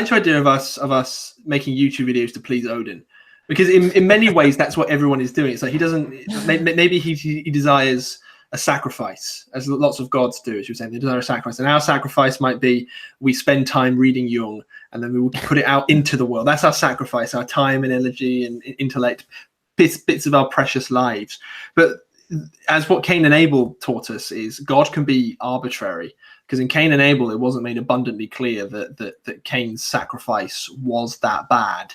the idea of us making YouTube videos to please Odin, because in many ways that's what everyone is doing. It's like he doesn't, maybe he desires a sacrifice, as lots of gods do, as you were saying. They desire a sacrifice, and our sacrifice might be we spend time reading Jung, and then we will put it out into the world. That's our sacrifice, our time and energy and intellect, bits of our precious lives. But as what Cain and Abel taught us, is God can be arbitrary, because in Cain and Abel it wasn't made abundantly clear that Cain's sacrifice was that bad.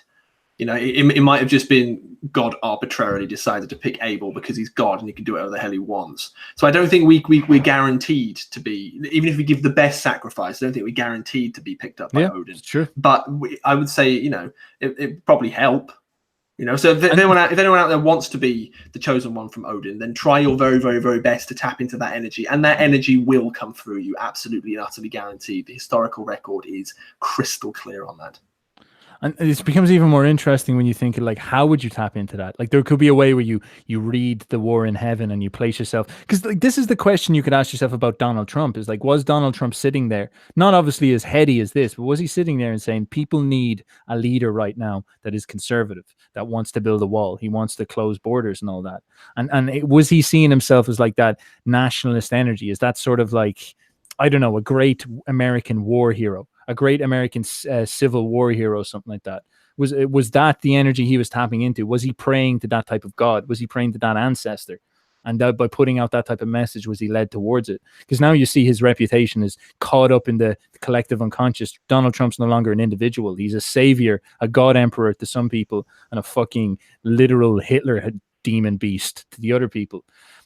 You know, it might have just been God arbitrarily decided to pick Abel because he's God and he can do whatever the hell he wants. So I don't think we're guaranteed to be, even if we give the best sacrifice, I don't think we're guaranteed to be picked up by Odin. It's true. But I would say, you know, it probably help. You know, so if anyone out there wants to be the chosen one from Odin, then try your very, very, very best to tap into that energy, and that energy will come through you, absolutely and utterly guaranteed. The historical record is crystal clear on that. And it becomes even more interesting when you think, like, how would you tap into that? Like, there could be a way where you read The War in Heaven and you place yourself, because like, this is the question you could ask yourself about Donald Trump, is like, was Donald Trump sitting there, not obviously as heady as this, but was he sitting there and saying, people need a leader right now that is conservative, that wants to build a wall, he wants to close borders and all that? Was he seeing himself as like that nationalist energy? Is that sort of like, I don't know, a great American war hero, a great American Civil War hero, something like that? Was that the energy he was tapping into? Was he praying to that type of God? Was he praying to that ancestor? And that by putting out that type of message, was he led towards it? Because now you see his reputation is caught up in the collective unconscious. Donald Trump's no longer an individual. He's a savior, a God emperor to some people, and a fucking literal Hitler demon beast to the other people.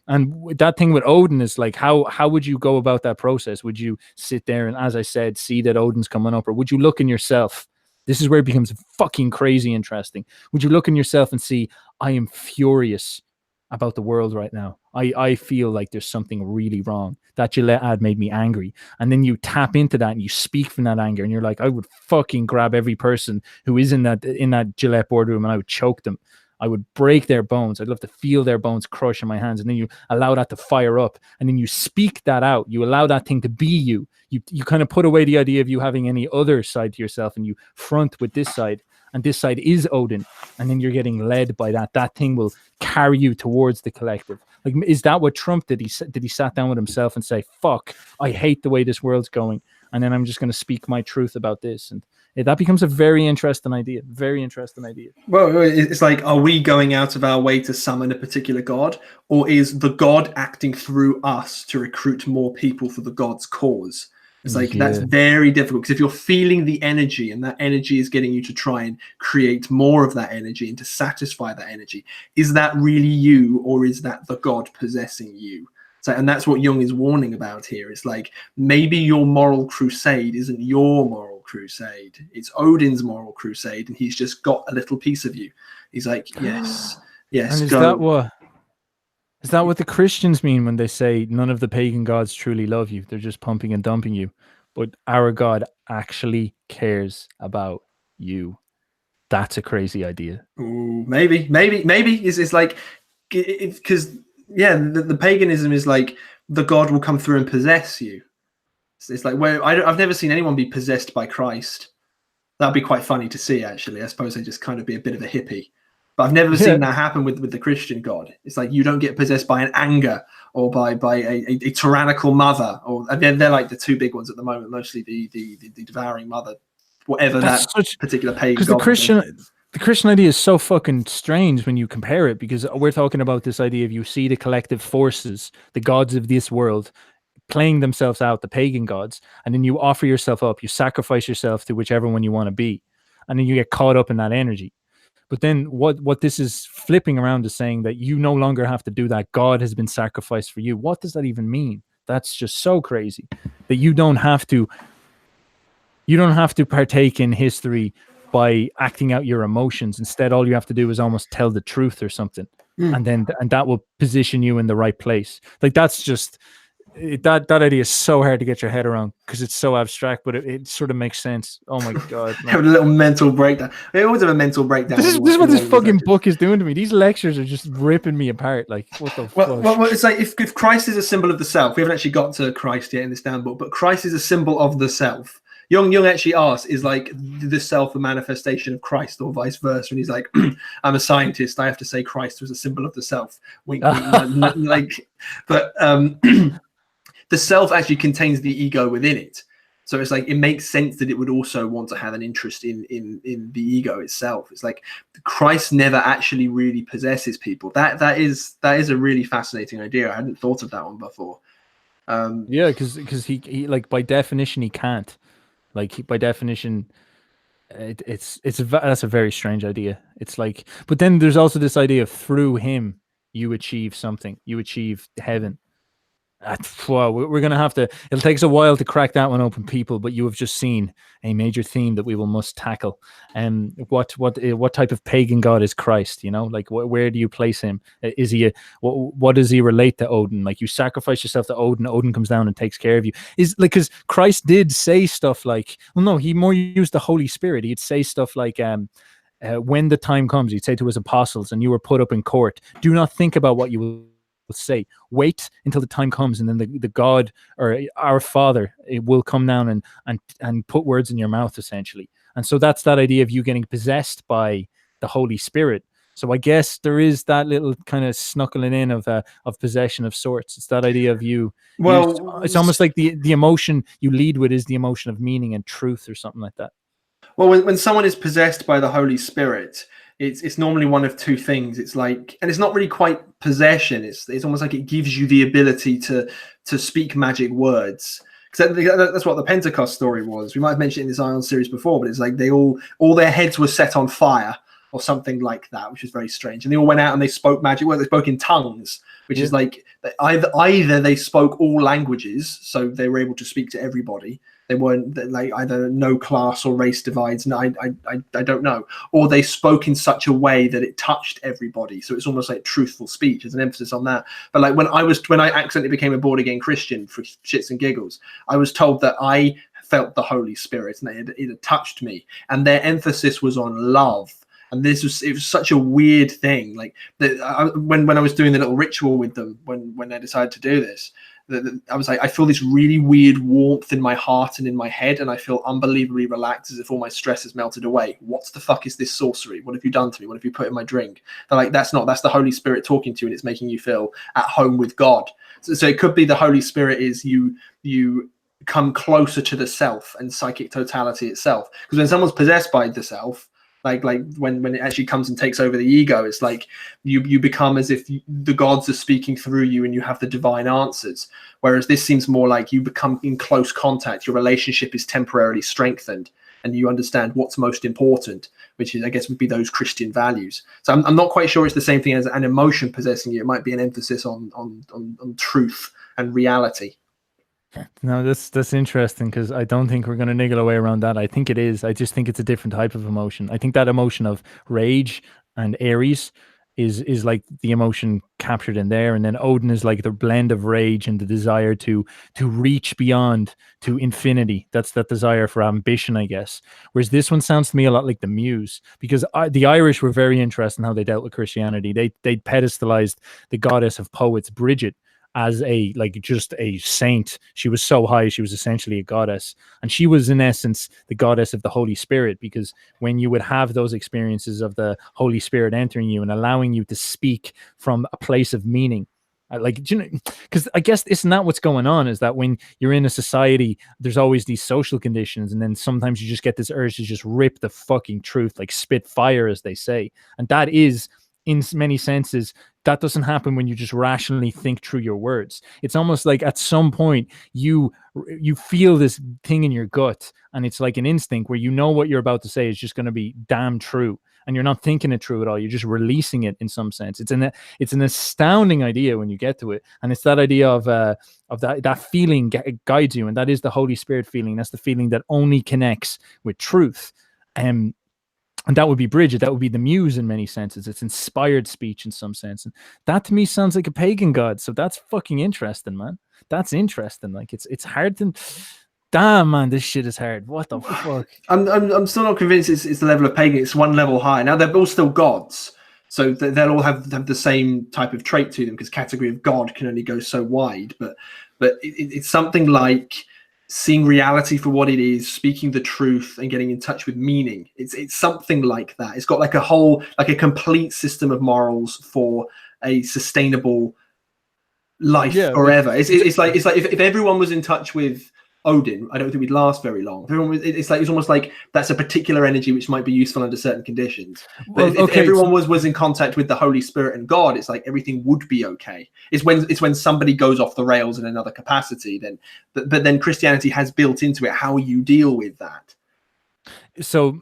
And that thing with Odin is like, how would you go about that process? Would you sit there and, as I said, see that Odin's coming up? Or would you look in yourself? This is where it becomes fucking crazy interesting. Would you look in yourself and see, I am furious about the world right now. I feel like there's something really wrong. That Gillette ad made me angry. And then you tap into that and you speak from that anger. And you're like, I would fucking grab every person who is in that Gillette boardroom and I would choke them. I would break their bones. I'd love to feel their bones crush in my hands. And then you allow that to fire up. And then you speak that out. You allow that thing to be you. You kind of put away the idea of you having any other side to yourself, and you front with this side. And this side is Odin. And then you're getting led by that. That thing will carry you towards the collective. Like, is that what Trump did? He sat down with himself and say, fuck, I hate the way this world's going. And then I'm just going to speak my truth about this. And that becomes a very interesting idea. Very interesting idea. Well, it's like, are we going out of our way to summon a particular god, or is the god acting through us to recruit more people for the god's cause? It's like, that's very difficult, because if you're feeling the energy and that energy is getting you to try and create more of that energy and to satisfy that energy, is that really you, or is that the god possessing you? So, and that's what Jung is warning about here. It's like, maybe your moral crusade isn't your moral crusade. It's Odin's moral crusade, and he's just got a little piece of you. He's like, yes, and is that what the Christians mean when they say none of the pagan gods truly love you? They're just pumping and dumping you. But our God actually cares about you. That's a crazy idea. Ooh, maybe. It's like, because the paganism is like, the god will come through and possess you. It's like, where I've never seen anyone be possessed by Christ. That'd be quite funny to see, actually. I suppose they just kind of be a bit of a hippie. But I've never seen that happen with the Christian God. It's like, you don't get possessed by an anger or by a tyrannical mother, or they're like the two big ones at the moment, mostly the devouring mother, whatever particular pagan god. The Christian idea is so fucking strange when you compare it, because we're talking about this idea of, you see the collective forces, the gods of this world, playing themselves out, the pagan gods, and then you offer yourself up, you sacrifice yourself to whichever one you want to be, and then you get caught up in that energy. But then what this is flipping around is saying that you no longer have to do that. God has been sacrificed for you. What does that even mean? That's just so crazy, that you don't have to partake in history by acting out your emotions. Instead, all you have to do is almost tell the truth or something. And that will position you in the right place. Like, that's just that idea is so hard to get your head around, because it's so abstract, but it sort of makes sense. Oh my god. Have a little mental breakdown. I always have a mental breakdown. This is what this fucking book is doing to me. These lectures are just ripping me apart. Like, what the fuck? Well, it's like, if Christ is a symbol of the self, we haven't actually got to Christ yet in this damn book, but Christ is a symbol of the self. Jung actually asks, is like the self a manifestation of Christ, or vice versa? And he's like, I'm a scientist, I have to say Christ was a symbol of the self. Wink, wink, like, but the self actually contains the ego within it. So it's like, it makes sense that it would also want to have an interest in the ego itself. It's like, Christ never actually really possesses people. That is a really fascinating idea. I hadn't thought of that one before. Because he like, by definition, he can't. Like, by definition, That's a very strange idea. It's like, but then there's also this idea of through him you achieve something, you achieve heaven. Wow, we're going to have to. It'll take us a while to crack that one open, people. But you have just seen a major theme that we will must tackle. And what type of pagan god is Christ? You know, like where do you place him? Is he what does he relate to Odin? Like you sacrifice yourself to Odin, Odin comes down and takes care of you. Is like because Christ did say stuff like, well, no, he more used the Holy Spirit. He'd say stuff like, when the time comes, he'd say to his apostles, and you were put up in court, do not think about what you will say, wait until the time comes, and then the God or our Father, it will come down and put words in your mouth, essentially. And so that's that idea of you getting possessed by the Holy Spirit. So I guess there is that little kind of snuggling in of possession of sorts. It's that idea of you. Well, it's almost like the emotion you lead with is the emotion of meaning and truth, or something like that. Well, when someone is possessed by the Holy Spirit, it's normally one of two things. It's like, and it's not really quite possession. It's almost like it gives you the ability to speak magic words. Because that's what the Pentecost story was. We might have mentioned it in this Aion series before, but it's like they all their heads were set on fire or something like that, which is very strange. And they all went out and they spoke magic. Well, they spoke in tongues, which is like either they spoke all languages, so they were able to speak to everybody. They weren't like either no class or race divides. No, I don't know. Or they spoke in such a way that it touched everybody. So it's almost like truthful speech. There's an emphasis on that. But like when I accidentally became a born again Christian for shits and giggles, I was told that I felt the Holy Spirit and it had touched me. And their emphasis was on love. And it was such a weird thing. Like when I was doing the little ritual with them, when I decided to do this, I was like, I feel this really weird warmth in my heart and in my head, and I feel unbelievably relaxed, as if all my stress has melted away. What the fuck is this sorcery? What have you done to me? What have you put in my drink? They're like, that's the Holy Spirit talking to you, and it's making you feel at home with God. So it could be the Holy Spirit is you come closer to the self and psychic totality itself. Because when someone's possessed by the self, like when it actually comes and takes over the ego, it's like you become as if the gods are speaking through you and you have the divine answers. Whereas this seems more like you become in close contact, your relationship is temporarily strengthened, and you understand what's most important, which is, I guess, would be those Christian values. So I'm not quite sure it's the same thing as an emotion possessing you. It might be an emphasis on truth and reality. No, that's interesting, because I don't think we're going to niggle away around that. I think it is. I just think it's a different type of emotion. I think that emotion of rage and Aries is like the emotion captured in there, and then Odin is like the blend of rage and the desire to reach beyond to infinity. That's that desire for ambition, I guess. Whereas this one sounds to me a lot like the Muse, because the Irish were very interested in how they dealt with Christianity. They pedestalized the goddess of poets, Bridget, as just a saint. She was so high, she was essentially a goddess, and she was in essence the goddess of the Holy Spirit, because when you would have those experiences of the Holy Spirit entering you and allowing you to speak from a place of meaning, because I guess isn't that what's going on, is that when you're in a society, there's always these social conditions, and then sometimes you just get this urge to just rip the fucking truth, like spit fire, as they say. And that is, in many senses, that doesn't happen when you just rationally think through your words. It's almost like at some point you feel this thing in your gut, and it's like an instinct where you know what you're about to say is just going to be damn true, and you're not thinking it through at all. You're just releasing it in some sense. It's an astounding idea when you get to it, and it's that idea of that feeling guides you, and that is the Holy Spirit feeling. That's the feeling that only connects with truth. And that would be Bridget. That would be the Muse in many senses. It's inspired speech in some sense. And that to me sounds like a pagan god. So that's fucking interesting, man. That's interesting. Like it's hard to... Damn, man, this shit is hard. What the fuck? I'm still not convinced it's the level of pagan. It's one level higher. Now, they're all still gods. So they'll all have the same type of trait to them, because category of God can only go so wide. But it's something like seeing reality for what it is, speaking the truth, and getting in touch with meaning. It's something like that. It's got like a complete system of morals for a sustainable life forever. It's like if everyone was in touch with Odin, I don't think we'd last very long. It's almost like that's a particular energy which might be useful under certain conditions. But if everyone was in contact with the Holy Spirit and God, it's like everything would be okay. It's when somebody goes off the rails in another capacity, but then Christianity has built into it how you deal with that. So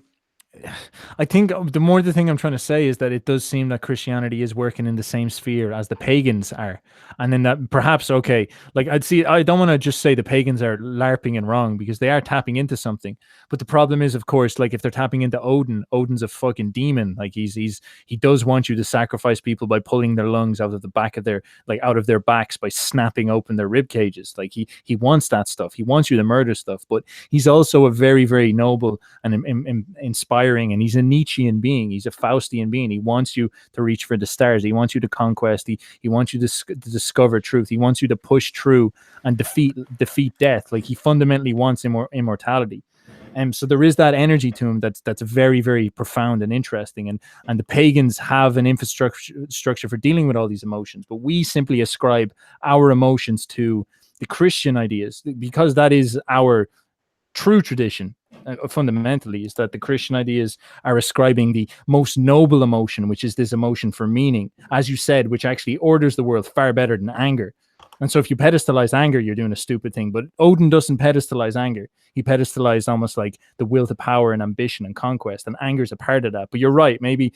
I think the thing I'm trying to say is that it does seem that Christianity is working in the same sphere as the pagans are, and then that perhaps okay, like I don't want to just say the pagans are larping and wrong because they are tapping into something, but the problem is, of course, like if they're tapping into Odin, Odin's a fucking demon. Like he does want you to sacrifice people by pulling their lungs out of the back of their out of their backs by snapping open their rib cages. Like he wants that stuff. He wants you to murder stuff, but he's also a very very noble and inspiring, and he's a Nietzschean being. He's a Faustian being. He wants you to reach for the stars. He wants you to conquest. He wants you to discover truth. He wants you to push through and defeat death. Like he fundamentally wants immortality. And so there is that energy to him that's very very profound and interesting, and the pagans have an infrastructure for dealing with all these emotions, but we simply ascribe our emotions to the Christian ideas because that is our true tradition. Fundamentally, is that the Christian ideas are ascribing the most noble emotion, which is this emotion for meaning, as you said, which actually orders the world far better than anger. And so if you pedestalize anger, you're doing a stupid thing. But Odin doesn't pedestalize anger. He pedestalized almost like the will to power and ambition and conquest, and anger is a part of that. But you're right. Maybe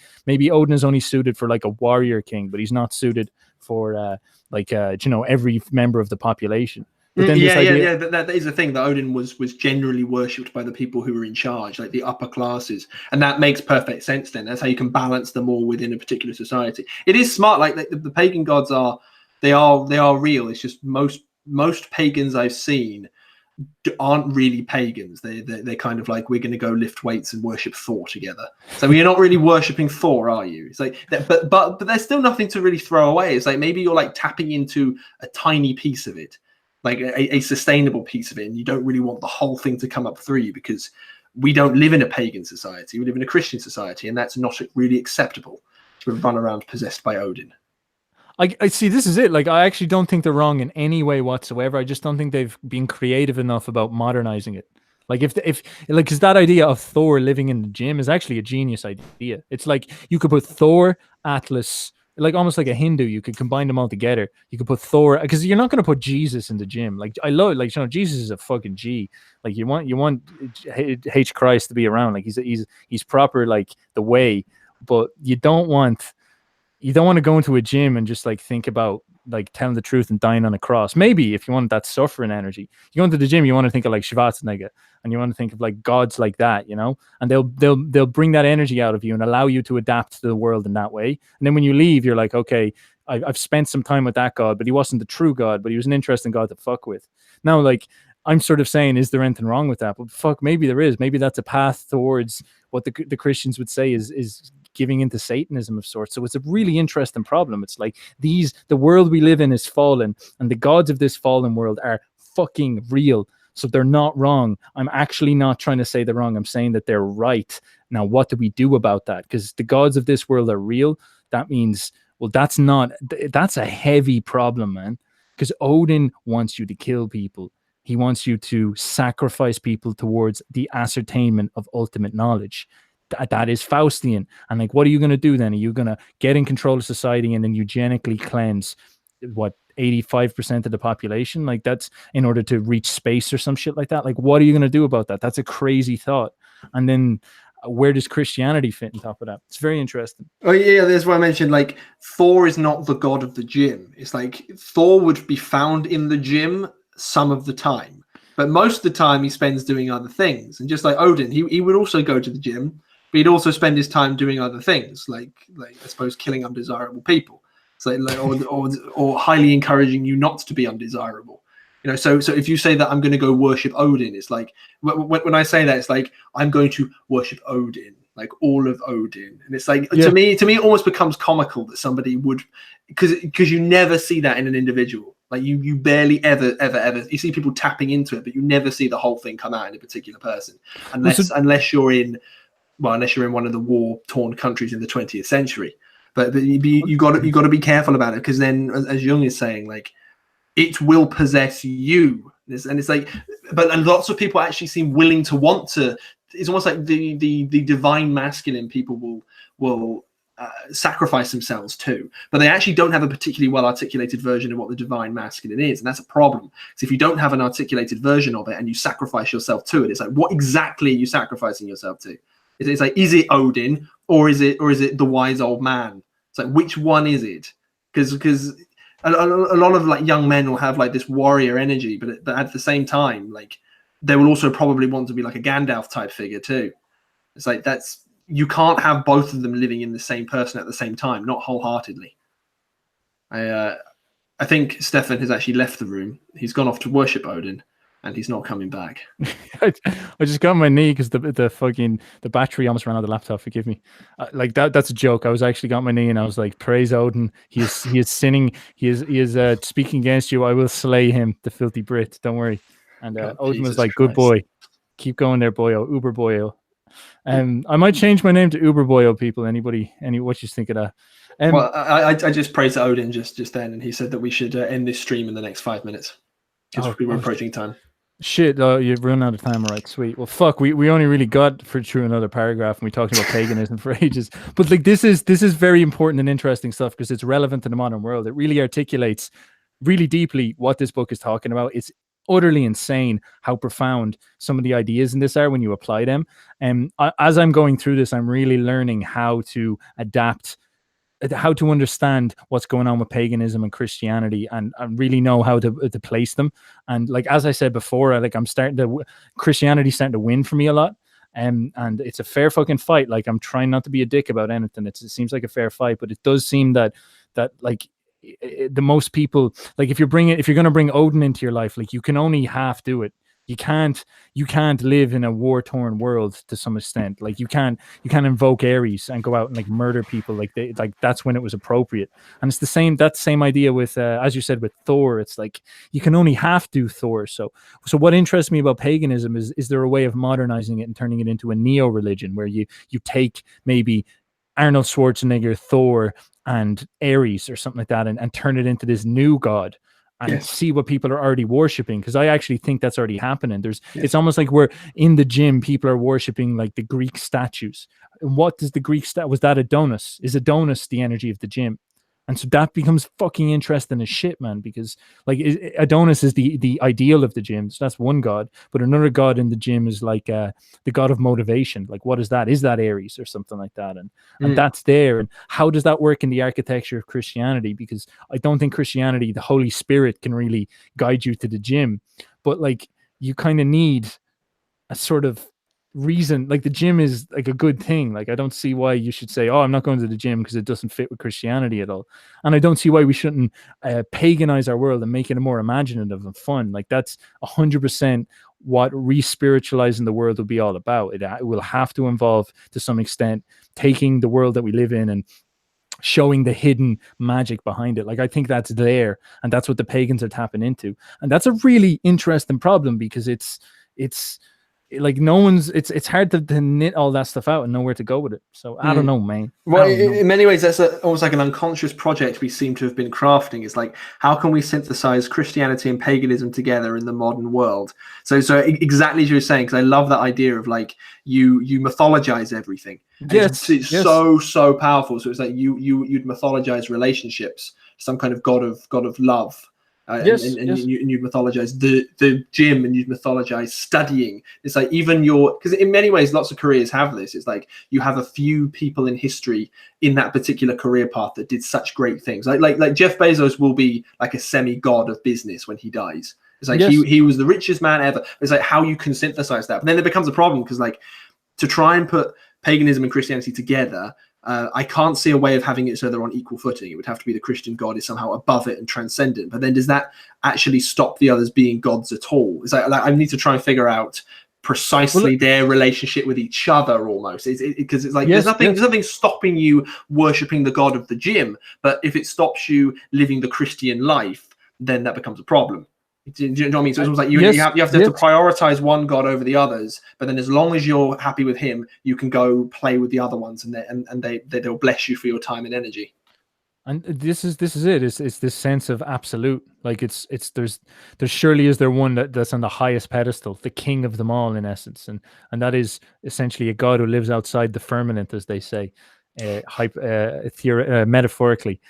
Odin is only suited for like a warrior king, but he's not suited for every member of the population. But then that is the thing, that Odin was generally worshipped by the people who were in charge, like the upper classes, and that makes perfect sense. Then that's how you can balance them all within a particular society. It is smart. Like the pagan gods are real. It's just most pagans I've seen aren't really pagans. They're kind of like, we're going to go lift weights and worship Thor together. So you're not really worshipping Thor, are you? It's like, but there's still nothing to really throw away. It's like maybe you're like tapping into a tiny piece of it, like a sustainable piece of it, and you don't really want the whole thing to come up through you, because we don't live in a pagan society. We live in a Christian society, and that's not really acceptable to run around possessed by Odin. I see. This is it. Like, I actually don't think they're wrong in any way whatsoever. I just don't think they've been creative enough about modernizing it. Like, because that idea of Thor living in the gym is actually a genius idea. It's like you could put Thor, Atlas, like almost like a Hindu. You could combine them all together. You could put Thor, because you're not going to put Jesus in the gym. Like, I love, like, Jesus is a fucking G. Like, you want H Christ to be around. Like, he's proper, like, the way. But you don't want to go into a gym and just like think about like telling the truth and dying on a cross. Maybe if you want that suffering energy, you go into the gym, you want to think of like Schwarzenegger, and you want to think of like gods like that, and they'll bring that energy out of you and allow you to adapt to the world in that way. And then when you leave, you're like, okay, I've spent some time with that God, but he wasn't the true God, but he was an interesting God to fuck with. Now, like, I'm sort of saying, is there anything wrong with that? But fuck, maybe there is. Maybe that's a path towards what the Christians would say is giving into Satanism of sorts. So it's a really interesting problem. It's like the world we live in is fallen, and the gods of this fallen world are fucking real. So they're not wrong. I'm actually not trying to say they're wrong. I'm saying that they're right. Now, what do we do about that? Because the gods of this world are real. That means, well, that's a heavy problem, man. Because Odin wants you to kill people. He wants you to sacrifice people towards the ascertainment of ultimate knowledge. That is Faustian. And like, what are you going to do then? Are you going to get in control of society and then eugenically cleanse 85% of the population? Like, that's in order to reach space or some shit like that. Like, what are you going to do about that? That's a crazy thought. And then where does Christianity fit on top of that? It's very interesting. Oh yeah, that's why I mentioned, like, Thor is not the god of the gym. It's like Thor would be found in the gym some of the time, but most of the time he spends doing other things. And just like Odin, he would also go to the gym, but he'd also spend his time doing other things, like I suppose killing undesirable people. So or highly encouraging you not to be undesirable. So if you say that I'm going to go worship Odin, it's like, when I say that, it's like I'm going to worship Odin, like all of Odin. And it's like, to me it almost becomes comical that somebody would, because you never see that in an individual. Like you barely ever you see people tapping into it, but you never see the whole thing come out in a particular person, unless you're in one of the war-torn countries in the 20th century. But you got to be careful about it, because then, as Jung is saying, like, it will possess you. And it's like, and lots of people actually seem willing to want to. It's almost like the divine masculine people will sacrifice themselves too, but they actually don't have a particularly well articulated version of what the divine masculine is, and that's a problem. So if you don't have an articulated version of it and you sacrifice yourself to it, it's like, what exactly are you sacrificing yourself to? It's like, is it Odin or is it the wise old man? It's like, which one is it? Because a lot of like young men will have like this warrior energy, but at the same time, like they will also probably want to be like a Gandalf type figure too. It's like, you can't have both of them living in the same person at the same time, not wholeheartedly. I think Stefan has actually left the room. He's gone off to worship Odin, and he's not coming back. I just got on my knee because the battery almost ran out of the laptop. Forgive me. Like that's a joke. I was actually got on my knee and I was like, praise Odin. He is sinning. He is speaking against you. I will slay him, the filthy Brit. Don't worry. And Odin was like, good boy. Keep going there, Boyó. Uber Boyó. I might change my name to Uber Boyó, people. What you think of that? Well, I just praised Odin just then, and he said that we should end this stream in the next 5 minutes because we were approaching time. Shit, you've run out of time. All right, sweet. Well, fuck, we only really got through another paragraph, and we talked about paganism for ages. But like, this is very important and interesting stuff because it's relevant to the modern world. It really articulates really deeply what this book is talking about. It's utterly insane how profound some of the ideas in this are when you apply them. And as I'm going through this, I'm really learning how to adapt, how to understand what's going on with paganism and Christianity, and really know how to place them. And like, as I said before, like Christianity starting to win for me a lot. And it's a fair fucking fight. Like, I'm trying not to be a dick about anything. It seems like a fair fight, but it does seem that like the most people, like if you're going to bring Odin into your life, like you can only half do it. You can't live in a war-torn world to some extent. Like you can't invoke Ares and go out and like murder people. Like that's when it was appropriate. And it's that same idea with as you said with Thor. It's like you can only half do Thor. So what interests me about paganism is there a way of modernizing it and turning it into a neo-religion where you take maybe Arnold Schwarzenegger, Thor, and Ares or something like that, and turn it into this new god and see what people are already worshiping. Because I actually think that's already happening. It's almost like we're in the gym, people are worshiping like the Greek statues. And what does the Greek was that Adonis? Is Adonis the energy of the gym? And so that becomes fucking interesting as shit, man, because like Adonis is the ideal of the gym. So that's one god, but another god in the gym is like the god of motivation. Like, what is that? Is that Ares or something like that? And that's there. And how does that work in the architecture of Christianity? Because I don't think Christianity, the Holy Spirit, can really guide you to the gym, but like you kind of need a sort of reason. Like the gym is like a good thing. Like I don't see why you should say, oh, I'm not going to the gym because it doesn't fit with Christianity at all. And I don't see why we shouldn't paganize our world and make it more imaginative and fun. Like that's 100% what re-spiritualizing the world will be all about. It will have to involve, to some extent, taking the world that we live in and showing the hidden magic behind it. Like I think that's there, and that's what the pagans are tapping into. And that's a really interesting problem because it's like it's hard to knit all that stuff out and know where to go with it. So I don't know, man. Well, in many ways, that's almost like an unconscious project we seem to have been crafting. It's like, how can we synthesize Christianity and paganism together in the modern world? So exactly as you were saying, because I love that idea of like you mythologize everything. Yes, it's so powerful. So it's like you'd mythologize relationships, some kind of god of love. And you'd mythologize the gym, and you'd mythologize studying. It's like even because in many ways lots of careers have this. It's like you have a few people in history in that particular career path that did such great things. Like Jeff Bezos will be like a semi-god of business when he dies. It's like he was the richest man ever. It's like how you can synthesize that. But then there becomes a problem because like to try and put paganism and Christianity together, I can't see a way of having it so they're on equal footing. It would have to be the Christian God is somehow above it and transcendent. But then does that actually stop the others being gods at all? It's like I need to try and figure out precisely their relationship with each other almost. Because it's like there's nothing stopping you worshipping the god of the gym. But if it stops you living the Christian life, then that becomes a problem. Do you know what I mean? So it's almost like you have to prioritize one god over the others, but then as long as you're happy with him, you can go play with the other ones, and they'll bless you for your time and energy. And this is it. It's this sense of absolute. Like it's there's surely is there one that's on the highest pedestal, the king of them all in essence, and that is essentially a god who lives outside the firmament, as they say, metaphorically.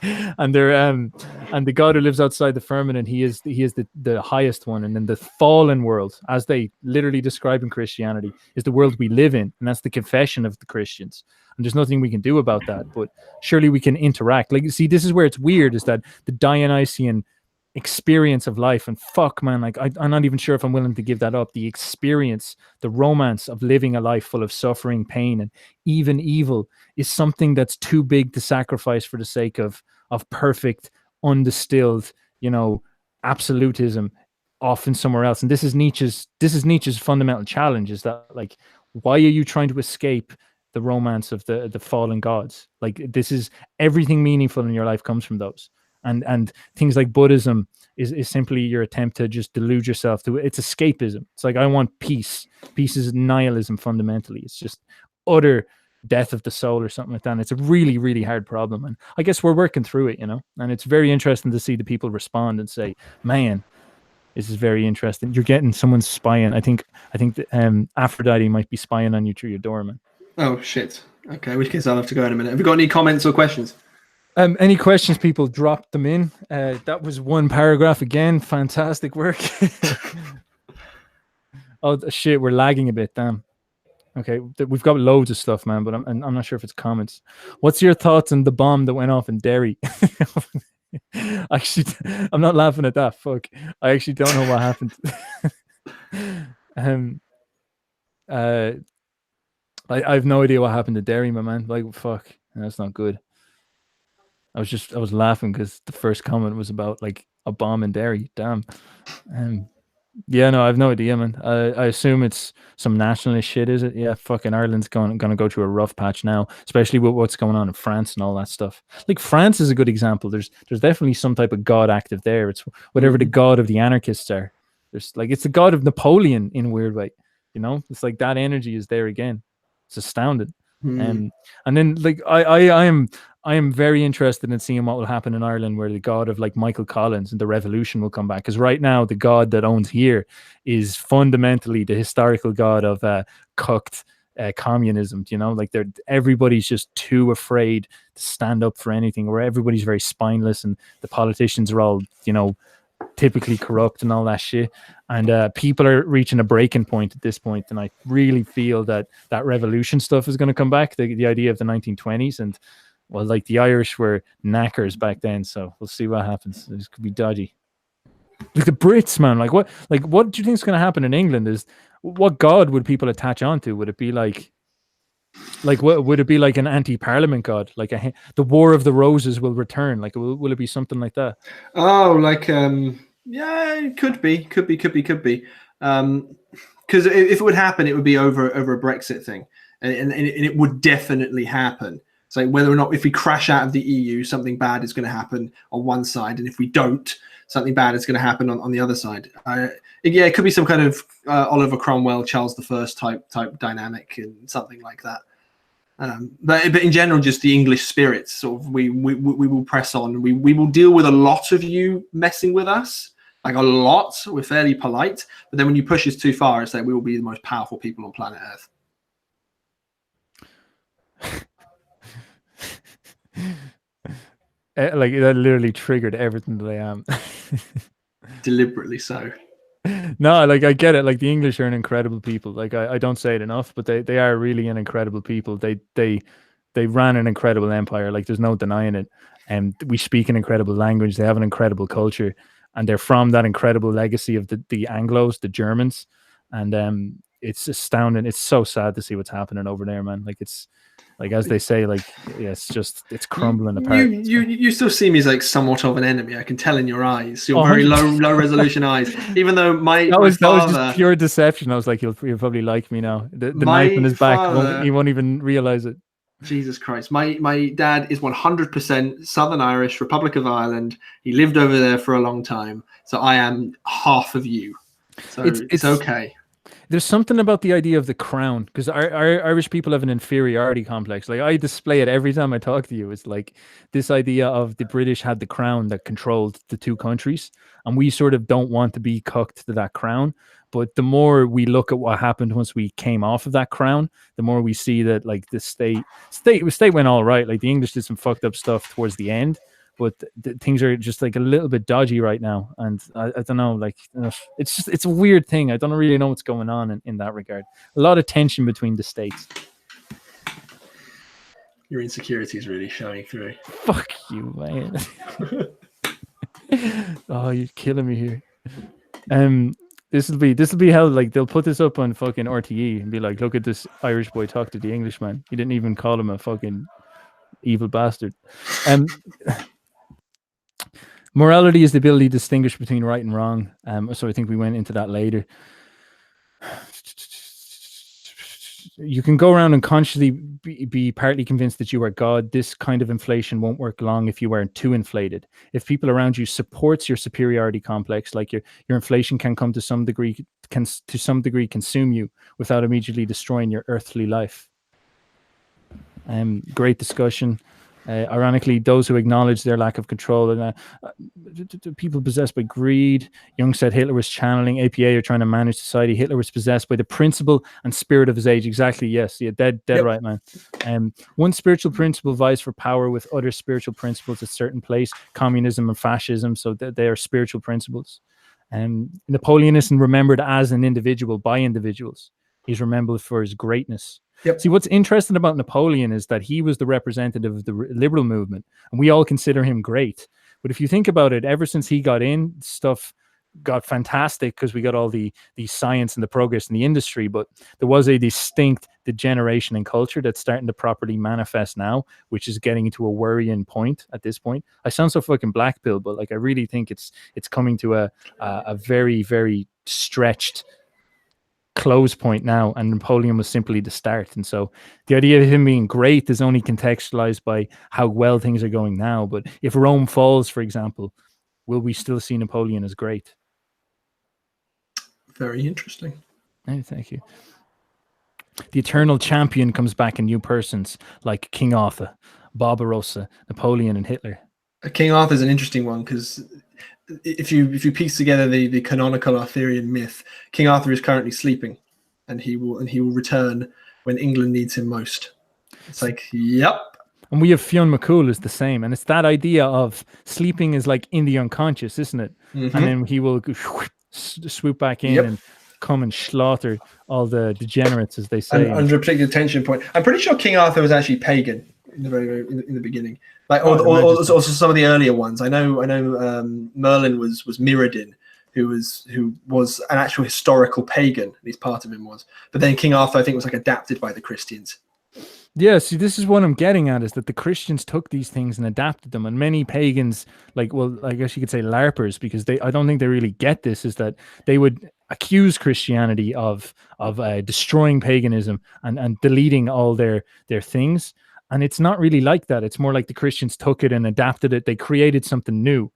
and they're and the God who lives outside the firmament, he is the highest one, and then the fallen world, as they literally describe in Christianity, is the world we live in, and that's the confession of the Christians. And there's nothing we can do about that, but surely we can interact. Like, see, this is where it's weird, is that the Dionysian experience of life, and fuck man, like I'm not even sure if I'm willing to give that up, the experience, the romance of living a life full of suffering, pain, and even evil, is something that's too big to sacrifice for the sake of perfect, undistilled, absolutism often somewhere else. And this is Nietzsche's fundamental challenge, is that, like, why are you trying to escape the romance of the fallen gods? Like, this is everything meaningful in your life comes from those. And things like Buddhism is simply your attempt to just delude yourself to it's escapism. It's like, I want peace. Peace is nihilism fundamentally. It's just utter death of the soul or something like that. And it's a really, really hard problem. And I guess we're working through it, and it's very interesting to see the people respond and say, man, this is very interesting. You're getting someone spying. I think that, Aphrodite might be spying on you through your door, man. Oh shit. Okay, in which case I'll have to go in a minute. Have you got any comments or questions? Any questions, people, drop them in. That was one paragraph again. Fantastic work. Oh shit, we're lagging a bit. Damn. Okay, we've got loads of stuff, man, but I'm not sure if it's comments. What's your thoughts on the bomb that went off in Derry? Actually, I'm not laughing at that. Fuck, I actually don't know what happened. I have no idea what happened to Derry, my man. Like, fuck, that's not good. I was laughing because the first comment was about like a bomb in Derry. Damn. Yeah, no, I have no idea, man. I assume it's some nationalist shit, is it? Yeah, fucking Ireland's gonna go through a rough patch now, especially with what's going on in France and all that stuff. Like, France is a good example. There's definitely some type of god active there. It's whatever the god of the anarchists are. There's like, it's the god of Napoleon in a weird way. It's like that energy is there again. It's astounding. And then, like, I am very interested in seeing what will happen in Ireland, where the god of like Michael Collins and the revolution will come back. Because right now, the god that owns here is fundamentally the historical god of cucked communism. Like, everybody's just too afraid to stand up for anything, where everybody's very spineless, and the politicians are all typically corrupt and all that shit. And people are reaching a breaking point at this point, and I really feel that revolution stuff is going to come back. The idea of the 1920s, and well, like, the Irish were knackers back then, so we'll see what happens. This could be dodgy. Like the Brits, man. Like what do you think is going to happen in England? Is what god would people attach onto? Would it be like what would it be, like an anti-parliament god, like the War of the Roses will return? Like, will it be something like that? Oh, like yeah, it could be. Because if it would happen, it would be over a Brexit thing, and it would definitely happen. So whether or not, if we crash out of the EU, something bad is going to happen on one side, and if we don't, something bad is going to happen on the other side. Yeah, it could be some kind of Oliver Cromwell, Charles I type dynamic, and something like that. But in general, just the English spirit. Sort of, we will press on. We will deal with a lot of you messing with us, like a lot. We're fairly polite, but then when you push us too far, it's like we will be the most powerful people on planet Earth. Like, that literally triggered everything that I am. Deliberately so. No, like, I get it. Like, the English are an incredible people. Like, I don't say it enough, but they are really an incredible people. They ran an incredible empire. Like, there's no denying it. And we speak an incredible language. They have an incredible culture, and they're from that incredible legacy of the Anglos, the Germans. And it's astounding. It's so sad to see what's happening over there, man. Like, it's like, as they say, like, yeah, it's crumbling apart. You still see me as like somewhat of an enemy. I can tell in your eyes, your very low resolution eyes. Even though that was just pure deception. I was like, he'll probably like me now. The knife in his back, he won't even realize it. Jesus Christ. My dad is 100% Southern Irish, Republic of Ireland. He lived over there for a long time. So I am half of you. So it's okay. There's something about the idea of the crown, because our Irish people have an inferiority complex. Like I display it every time I talk to you. It's like this idea of the British had the crown that controlled the two countries, and we sort of don't want to be cooked to that crown. But the more we look at what happened once we came off of that crown, the more we see that like the state went all right. Like the English did some fucked up stuff towards the end, but things are just like a little bit dodgy right now. And I don't know, like it's a weird thing. I don't really know what's going on in that regard. A lot of tension between the states. Your insecurity is really showing through. Fuck you, man. Oh, you're killing me here. This will be how like they'll put this up on fucking RTE and be like, look at this Irish boy talk to the Englishman. He didn't even call him a fucking evil bastard. Morality is the ability to distinguish between right and wrong. So I think we went into that later. You can go around and consciously be partly convinced that you are God. This kind of inflation won't work long if you aren't too inflated. If people around you supports your superiority complex, like your inflation can come to some degree, consume you without immediately destroying your earthly life. Great discussion. Ironically, those who acknowledge their lack of control and people possessed by greed. Jung said Hitler was channeling. APA are trying to manage society. Hitler was possessed by the principle and spirit of his age. Exactly. Yes. Yeah. Dead yep. Right, man. One spiritual principle vies for power with other spiritual principles at a certain place. Communism and fascism. So they are spiritual principles. Napoleon isn't remembered as an individual by individuals. He's remembered for his greatness. Yep. See, what's interesting about Napoleon is that he was the representative of the liberal movement, and we all consider him great. But if you think about it, ever since he got in, stuff got fantastic because we got all the science and the progress in the industry. But there was a distinct degeneration in culture that's starting to properly manifest now, which is getting to a worrying point at this point. I sound so fucking black pill, but like I really think it's coming to a very, very stretched close point now, and Napoleon was simply the start. And so the idea of him being great is only contextualized by how well things are going now. But if Rome falls, for example, will we still see Napoleon as great? Very interesting. Oh, thank you. The eternal champion comes back in new persons like King Arthur, Barbarossa, Napoleon, and Hitler. King Arthur is an interesting one because if you piece together the canonical Arthurian myth, King Arthur is currently sleeping, and he will return when England needs him most. It's like, yep. And we have Fionn McCool is the same, and it's that idea of sleeping is like in the unconscious, isn't it? Mm-hmm. And then he will swoop back in and come and slaughter all the degenerates, as they say. And under a particular tension point, I'm pretty sure King Arthur was actually pagan in the beginning. Like also some of the earlier ones. I know Merlin was Mirrodin, who was an actual historical pagan, at least part of him was. But then King Arthur, I think, was like adapted by the Christians. Yeah, see, this is what I'm getting at, is that the Christians took these things and adapted them, and many pagans, like, well, I guess you could say LARPers, because I don't think they really get this, is that they would accuse Christianity of destroying paganism and deleting all their things. And it's not really like that. It's more like the Christians took it and adapted it. They created something new.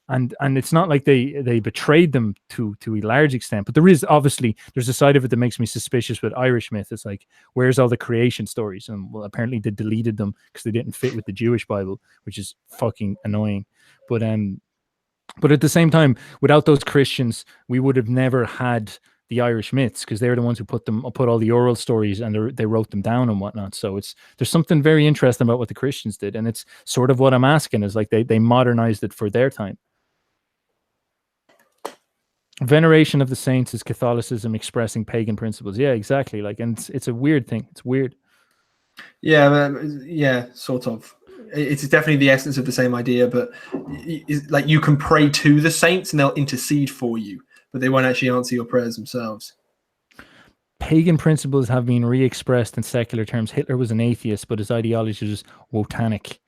And it's not like they betrayed them to a large extent. But there's a side of it that makes me suspicious with Irish myth. It's like, where's all the creation stories? And well, apparently they deleted them because they didn't fit with the Jewish Bible, which is fucking annoying. But at the same time, without those Christians, we would have never had the Irish myths, because they're the ones who put all the oral stories and they wrote them down and whatnot. So there's something very interesting about what the Christians did, and it's sort of what I'm asking, is like they modernized it for their time. Veneration of the saints is Catholicism expressing pagan principles. Yeah, exactly. Like, and it's a weird thing. It's weird. Yeah, sort of. It's definitely the essence of the same idea, but like you can pray to the saints and they'll intercede for you, but they won't actually answer your prayers themselves. Pagan principles have been re-expressed in secular terms. Hitler was an atheist, but his ideology was Wotanic.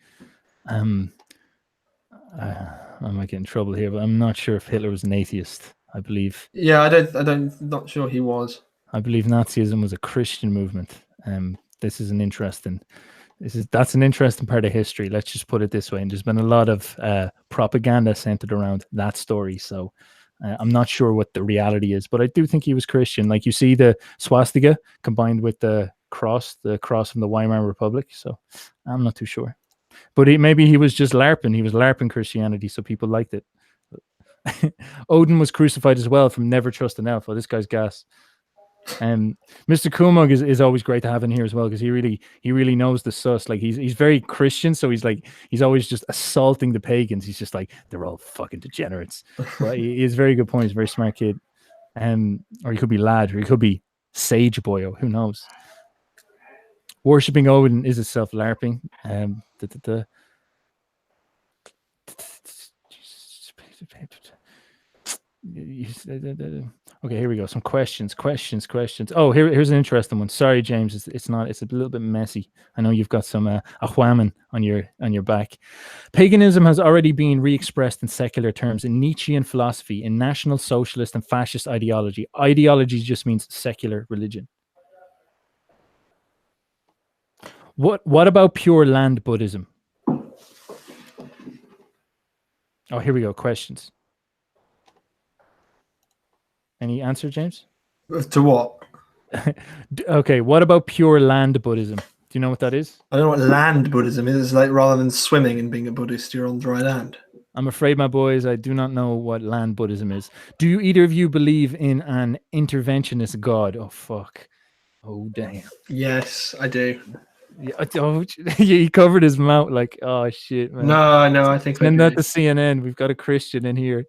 I might get in trouble here, but I'm not sure if Hitler was an atheist. I believe. Yeah, not sure he was. I believe Nazism was a Christian movement. That's an interesting part of history. Let's just put it this way. And there's been a lot of propaganda centered around that story. So I'm not sure what the reality is, but I do think he was Christian. Like, you see the swastika combined with the cross from the Weimar Republic. So I'm not too sure. But maybe he was just LARPing. He was LARPing Christianity, so people liked it. Odin was crucified as well from never trust an elf. Oh, this guy's gas. And Mr. Kumog is always great to have in here as well, because he really knows the sus. Like, he's very Christian, so he's always just assaulting the pagans. He's just like, they're all fucking degenerates. But he is very good point. He's a very smart kid. Or he could be lad, or he could be sage Boyó. Who knows? Worshipping Odin is itself LARPing. Okay, here we go. Some questions. Oh, here's an interesting one. Sorry, James, it's not. It's a little bit messy. I know you've got some ahwaman on your back. Paganism has already been re-expressed in secular terms in Nietzschean philosophy, in National Socialist and fascist ideology. Ideology just means secular religion. What about Pure Land Buddhism? Oh, here we go. Questions. Any answer, James? To what? Okay, what about Pure Land Buddhism? Do you know what that is? I don't know what land Buddhism is. It's like, rather than swimming and being a Buddhist, you're on dry land. I'm afraid, my boys, I do not know what land Buddhism is. Do either of you believe in an interventionist God? Oh, fuck. Oh, damn. Yes, I do. Yeah, he covered his mouth like, oh, shit, man. No, I think Send that to CNN. We've got a Christian in here.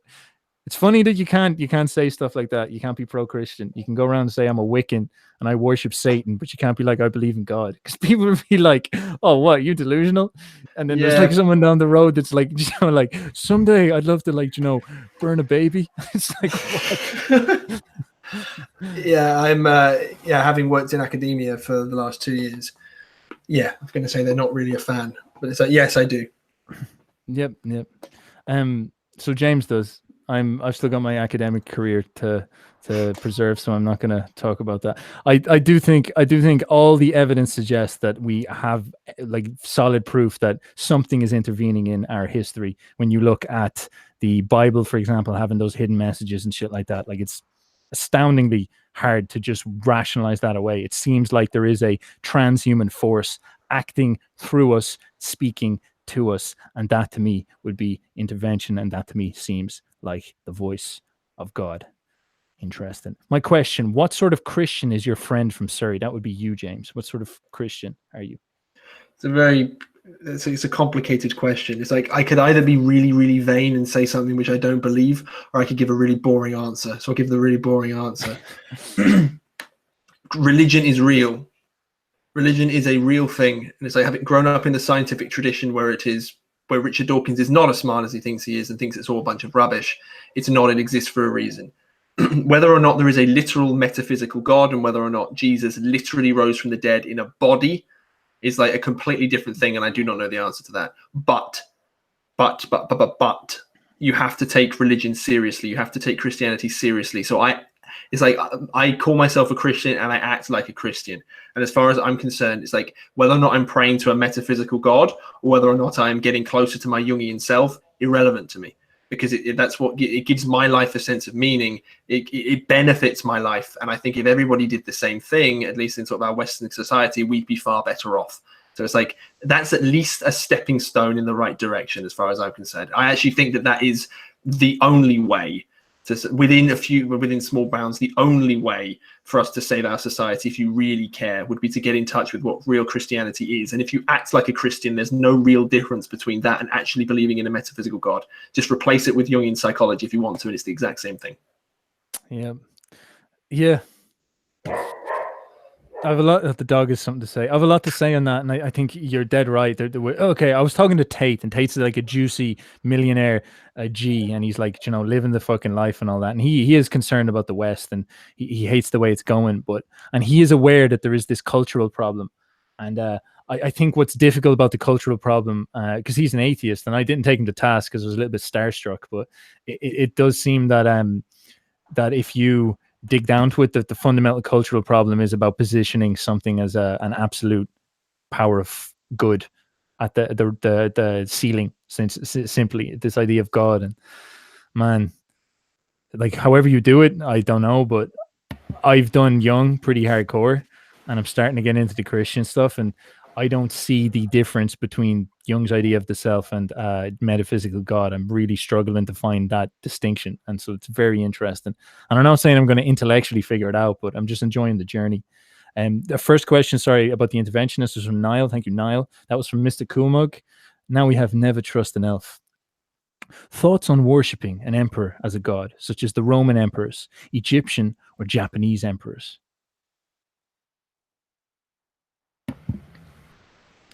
It's funny that you can't say stuff like that. You can't be pro-Christian. You can go around and say I'm a Wiccan and I worship Satan, but you can't be like, I believe in God, because people would be like, oh, what, you delusional? And then there's like someone down the road that's like, like, someday I'd love to, like, burn a baby. It's like, what? Yeah, I'm having worked in academia for the last 2 years. Yeah, I'm going to say they're not really a fan, but it's like, yes, I do. Yep. So James does. I've still got my academic career to preserve, so I'm not going to talk about that. I do think all the evidence suggests that we have like solid proof that something is intervening in our history. When you look at the Bible, for example, having those hidden messages and shit like that, like, it's astoundingly hard to just rationalize that away. It seems like there is a transhuman force acting through us, speaking to us, and that to me would be intervention, and that to me seems like the voice of God. Interesting. My question: what sort of Christian is your friend from Surrey? That would be you, James. What sort of Christian are you? It's a complicated question. It's like, I could either be really, really vain and say something which I don't believe, or I could give a really boring answer. So I'll give the really boring answer. Religion is real. Religion is a real thing. And it's like, having grown up in the scientific tradition where Richard Dawkins is not as smart as he thinks he is and thinks it's all a bunch of rubbish. It's not. It exists for a reason. Whether or not there is a literal metaphysical God, and whether or not Jesus literally rose from the dead in a body, is like a completely different thing, and I do not know the answer to that. But you have to take religion seriously. You have to take Christianity seriously. So it's like, I call myself a Christian and I act like a Christian. And as far as I'm concerned, it's like, whether or not I'm praying to a metaphysical God or whether or not I'm getting closer to my Jungian self, irrelevant to me, because that's what it gives my life a sense of meaning. It benefits my life. And I think if everybody did the same thing, at least in sort of our Western society, we'd be far better off. So it's like, that's at least a stepping stone in the right direction, as far as I'm concerned. I actually think that is the only way within small bounds, the only way for us to save our society, if you really care, would be to get in touch with what real Christianity is. And if you act like a Christian, there's no real difference between that and actually believing in a metaphysical God. Just replace it with Jungian psychology if you want to, and it's the exact same thing. Yeah. I have a lot. The dog has something to say. I have a lot to say on that, and I think you're dead right. Okay, I was talking to Tate, and Tate's like a juicy millionaire G, and he's like, living the fucking life and all that. And he is concerned about the West, and he hates the way it's going. And he is aware that there is this cultural problem, and I think what's difficult about the cultural problem, because he's an atheist, and I didn't take him to task because I was a little bit starstruck, but it does seem that that if you dig down to it, that the fundamental cultural problem is about positioning something as an absolute power of good at the ceiling, simply this idea of God. And man, like however you do it, I don't know, but I've done Jung pretty hardcore, and I'm starting to get into the Christian stuff, and I don't see the difference between Jung's idea of the self and metaphysical God. I'm really struggling to find that distinction, and so it's very interesting. And I'm not saying I'm going to intellectually figure it out, but I'm just enjoying the journey. And the first question, sorry, about the interventionist was from Niall. Thank you, Niall. That was from Mr. Coolmug. Now we have never trust an elf. Thoughts on worshipping an emperor as a god, such as the Roman emperors, Egyptian or Japanese emperors?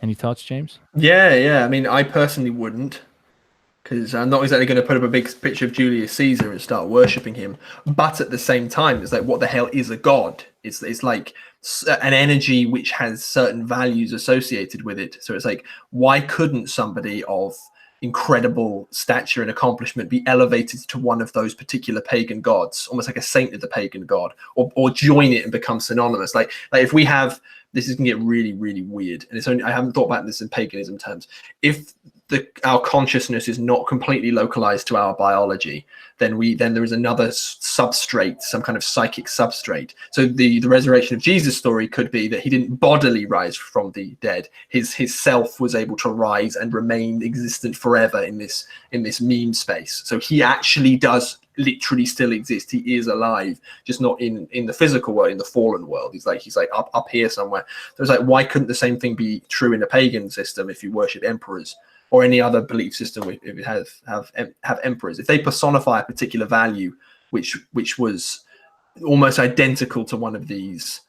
Any thoughts, James? Yeah. I mean, I personally wouldn't, because I'm not exactly going to put up a big picture of Julius Caesar and start worshipping him. But at the same time, it's like, what the hell is a god? It's like an energy which has certain values associated with it. So it's like, why couldn't somebody of incredible stature and accomplishment be elevated to one of those particular pagan gods, almost like a saint of the pagan god, or join it and become synonymous? Like if we have, this is going to get really, really weird, and it's only, I haven't thought about this in paganism terms. If our consciousness is not completely localized to our biology, then there is another substrate, some kind of psychic substrate. So the resurrection of Jesus story could be that he didn't bodily rise from the dead. His self was able to rise and remain existent forever in this meme space. So he actually does literally still exist. He is alive, just not in the physical world, in the fallen world. He's like up here somewhere. So it's like, why couldn't the same thing be true in a pagan system if you worship emperors? Or any other belief system, if it have emperors, if they personify a particular value, which was almost identical to one of these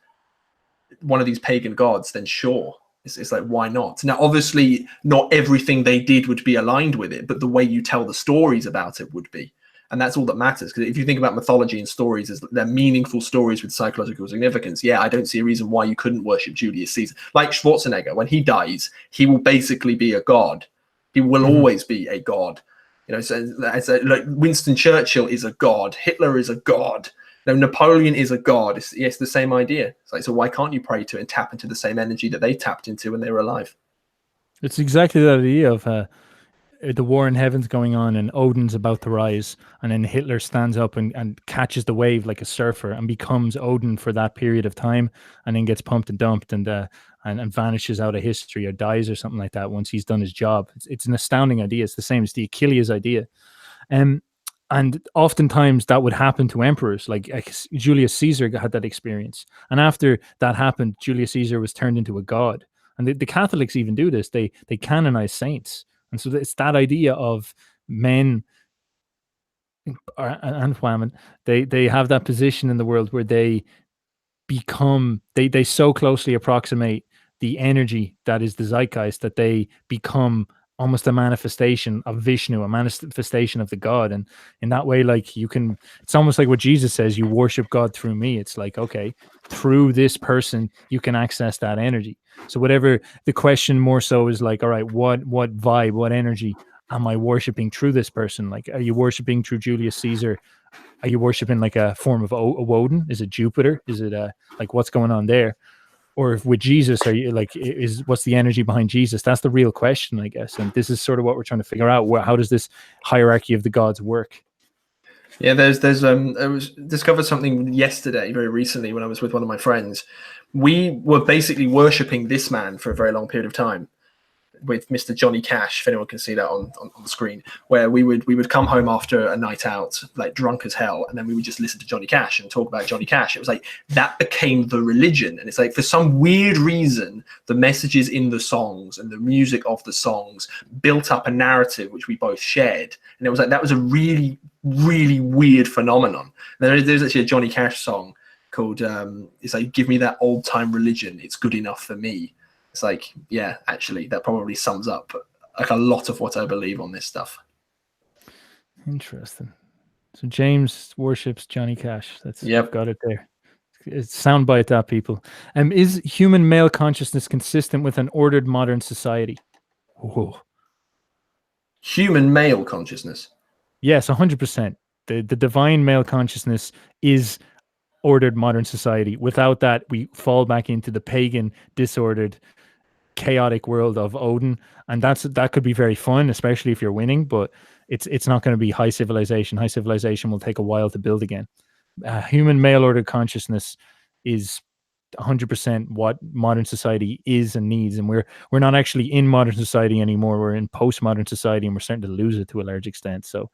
pagan gods, then sure, it's like, why not? Now, obviously, not everything they did would be aligned with it, but the way you tell the stories about it would be, and that's all that matters. Because if you think about mythology and stories as they're meaningful stories with psychological significance, yeah, I don't see a reason why you couldn't worship Julius Caesar. Like Schwarzenegger, when he dies, he will basically be a god. He will always be a god, So like Winston Churchill is a god. Hitler is a god. Napoleon is a god. It's the same idea. It's like, so why can't you pray to and tap into the same energy that they tapped into when they were alive? It's exactly that idea of the war in heaven's going on, and Odin's about to rise, and then Hitler stands up and catches the wave like a surfer and becomes Odin for that period of time, and then gets pumped and dumped and vanishes out of history or dies or something like that once he's done his job. It's an astounding idea. It's the same as the Achilles idea. And oftentimes that would happen to emperors. Like Julius Caesar had that experience. And after that happened, Julius Caesar was turned into a god. And the Catholics even do this. They canonize saints. And so it's that idea of men and women. They have that position in the world where they become, they so closely approximate the energy that is the zeitgeist that they become almost a manifestation of Vishnu, a manifestation of the god. And in that way, like it's almost like what Jesus says, you worship God through me. It's like, okay, through this person, you can access that energy. So whatever the question more so is like, all right, what vibe, what energy am I worshiping through this person? Like, are you worshiping through Julius Caesar? Are you worshiping like a form of Odin? Is it Jupiter? Is it like what's going on there? Or if with Jesus, are you like, what's the energy behind Jesus? That's the real question, I guess. And this is sort of what we're trying to figure out. How does this hierarchy of the gods work? Yeah, I was discovered something yesterday, very recently, when I was with one of my friends. We were basically worshipping this man for a very long period of time, with Mr. Johnny Cash, if anyone can see that on the screen, where we would come home after a night out, like drunk as hell, and then we would just listen to Johnny Cash and talk about Johnny Cash. It was like that became the religion. And it's like, for some weird reason, the messages in the songs and the music of the songs built up a narrative which we both shared. And it was like, that was a really, really weird phenomenon. And there's actually a Johnny Cash song called it's like, give me that old time religion, it's good enough for me. It's like, yeah, actually, that probably sums up like a lot of what I believe on this stuff. Interesting. So James worships Johnny Cash. Yep. Got it there. It's soundbite that, people. Is human male consciousness consistent with an ordered modern society? Whoa. Human male consciousness? Yes, 100%. The divine male consciousness is ordered modern society. Without that, we fall back into the pagan, disordered chaotic world of Odin, and that could be very fun, especially if you're winning. But it's not going to be high civilization. High civilization will take a while to build again. Human mail order consciousness is 100% what modern society is and needs, and we're not actually in modern society anymore. We're in postmodern society, and we're starting to lose it to a large extent. So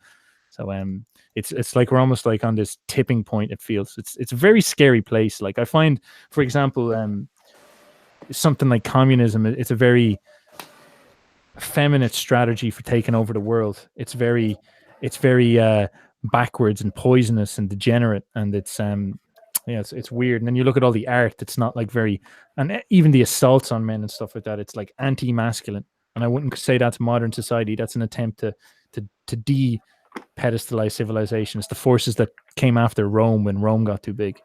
it's like we're almost like on this tipping point. It feels it's a very scary place. Like I find, for example, something like communism, it's a very feminist strategy for taking over the world. It's very backwards and poisonous and degenerate, and it's it's weird. And then you look at all the art, it's not like very, and even the assaults on men and stuff like that, it's like anti-masculine. And I wouldn't say that's modern society. That's an attempt to de-pedestalize civilization. It's the forces that came after Rome when Rome got too big.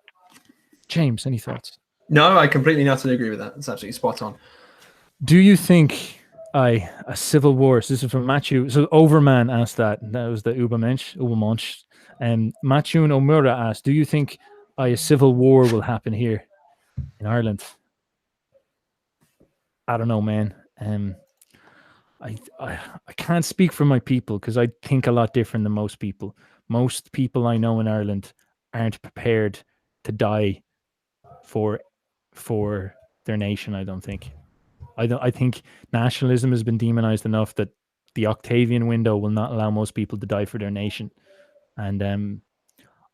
James, any thoughts? No, I completely and utterly agree with that. It's absolutely spot on. Do you think a civil war? So this is from Matthew. So Overman asked that. That was the Ubermensch. And Matthew Omura asked, do you think a civil war will happen here in Ireland? I don't know, man. I can't speak for my people because I think a lot different than most people. Most people I know in Ireland aren't prepared to die for their nation. I don't think. I think nationalism has been demonized enough that the Octavian window will not allow most people to die for their nation, and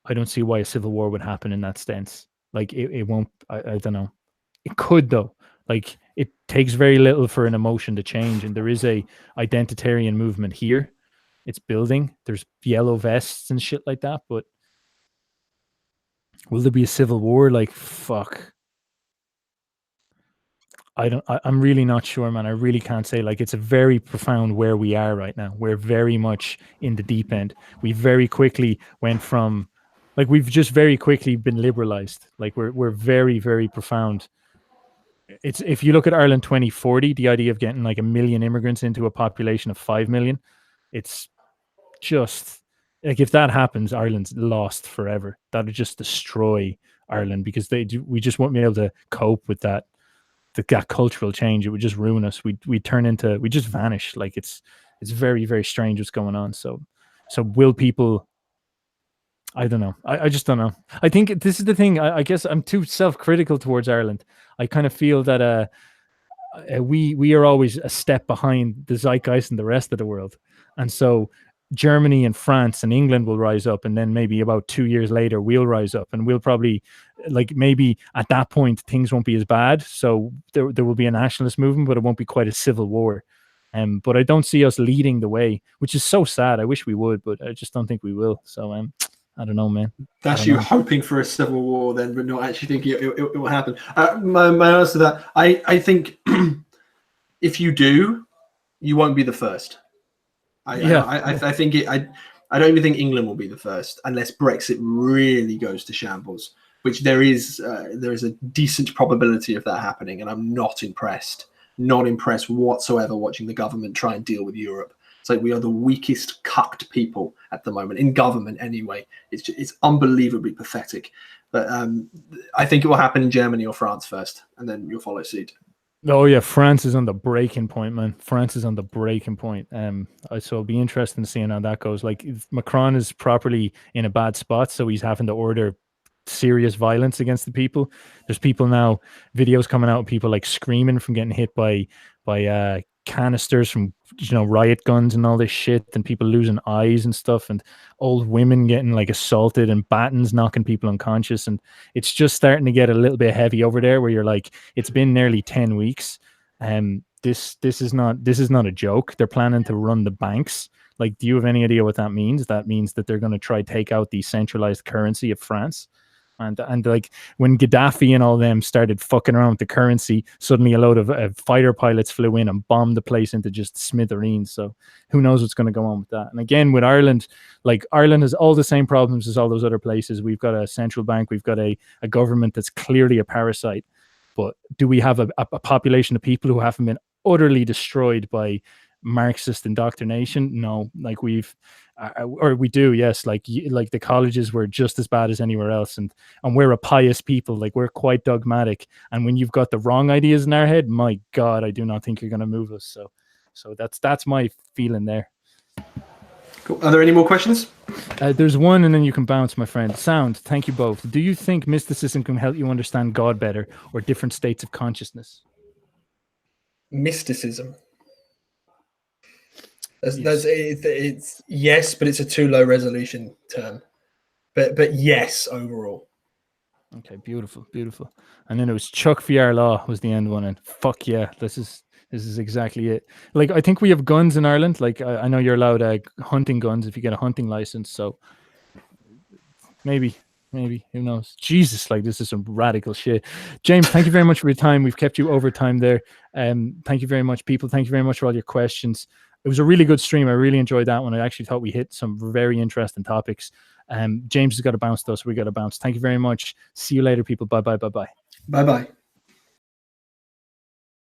I don't see why a civil war would happen in that sense. Like it won't. I don't know. It could though. Like it takes very little for an emotion to change, and there is a identitarian movement here. It's building. There's yellow vests and shit like that, but will there be a civil war? Like fuck. I'm really not sure, man. I really can't say. Like it's a very profound where we are right now. We're very much in the deep end. We very quickly went from, like we've just very quickly been liberalized. Like we're very, very profound. It's, if you look at Ireland 2040, the idea of getting like 1 million immigrants into a population of 5 million, it's just like if that happens, Ireland's lost forever. That would just destroy Ireland because we just won't be able to cope with that cultural change. It would just ruin us. We just vanish. Like it's very, very strange what's going on. So will people? I don't know. I just don't know. I think this is the thing. I guess I'm too self-critical towards Ireland. I kind of feel that we are always a step behind the zeitgeist and the rest of the world, and so Germany and France and England will rise up, and then maybe about 2 years later we'll rise up, and we'll probably, like, maybe at that point things won't be as bad. So there will be a nationalist movement, but it won't be quite a civil war. But I don't see us leading the way, which is so sad. I wish we would, but I just don't think we will. So I don't know, man. That's you hoping for a civil war then, but not actually thinking it will happen. My answer to that, I think if you do, you won't be the first. I think I don't even think England will be the first unless Brexit really goes to shambles, which there is a decent probability of that happening, and I'm not impressed whatsoever watching the government try and deal with Europe. It's like we are the weakest cucked people at the moment in government anyway. It's unbelievably pathetic. But I think it will happen in Germany or France first, and then you'll follow suit. Oh yeah, France is on the breaking point, man. France is on the breaking point. So it'll be interesting seeing how that goes. Like Macron is properly in a bad spot, so he's having to order serious violence against the people. There's people now, videos coming out of people like screaming from getting hit by canisters from, riot guns and all this shit, and people losing eyes and stuff, and old women getting like assaulted and batons knocking people unconscious. And it's just starting to get a little bit heavy over there, where you're like, it's been nearly 10 weeks. This is not a joke. They're planning to run the banks. Like, do you have any idea what that means? That means that they're going to try take out the centralized currency of France. And like when Gaddafi and all them started fucking around with the currency, suddenly a load of fighter pilots flew in and bombed the place into just smithereens. So who knows what's going to go on with that? And again, with Ireland, like Ireland has all the same problems as all those other places. We've got a central bank. We've got a government that's clearly a parasite. But do we have a population of people who haven't been utterly destroyed by Marxist indoctrination. No, like or we do, yes. Like the colleges were just as bad as anywhere else, and we're a pious people. Like we're quite dogmatic, and when you've got the wrong ideas in our head, my God, I do not think you're going to move us. So that's my feeling there. Cool. Are there any more questions? There's one, and then you can bounce, my friend. Sound, thank you both. Do you think mysticism can help you understand God better, or different states of consciousness? Mysticism. It's yes, but it's a too low resolution term. But yes, overall. Okay, beautiful. And then it was Chuck VR Law was the end one, and fuck yeah, this is exactly it. Like, I think we have guns in Ireland. Like, I know you're allowed hunting guns if you get a hunting license. So maybe, who knows? Jesus, like, this is some radical shit. James, thank you very much for your time. We've kept you over time there. Thank you very much, people. Thank you very much for all your questions. It was a really good stream. I really enjoyed that one. I actually thought we hit some very interesting topics. James has got to bounce though, so we got to bounce. Thank you very much. See you later, people. Bye. Bye.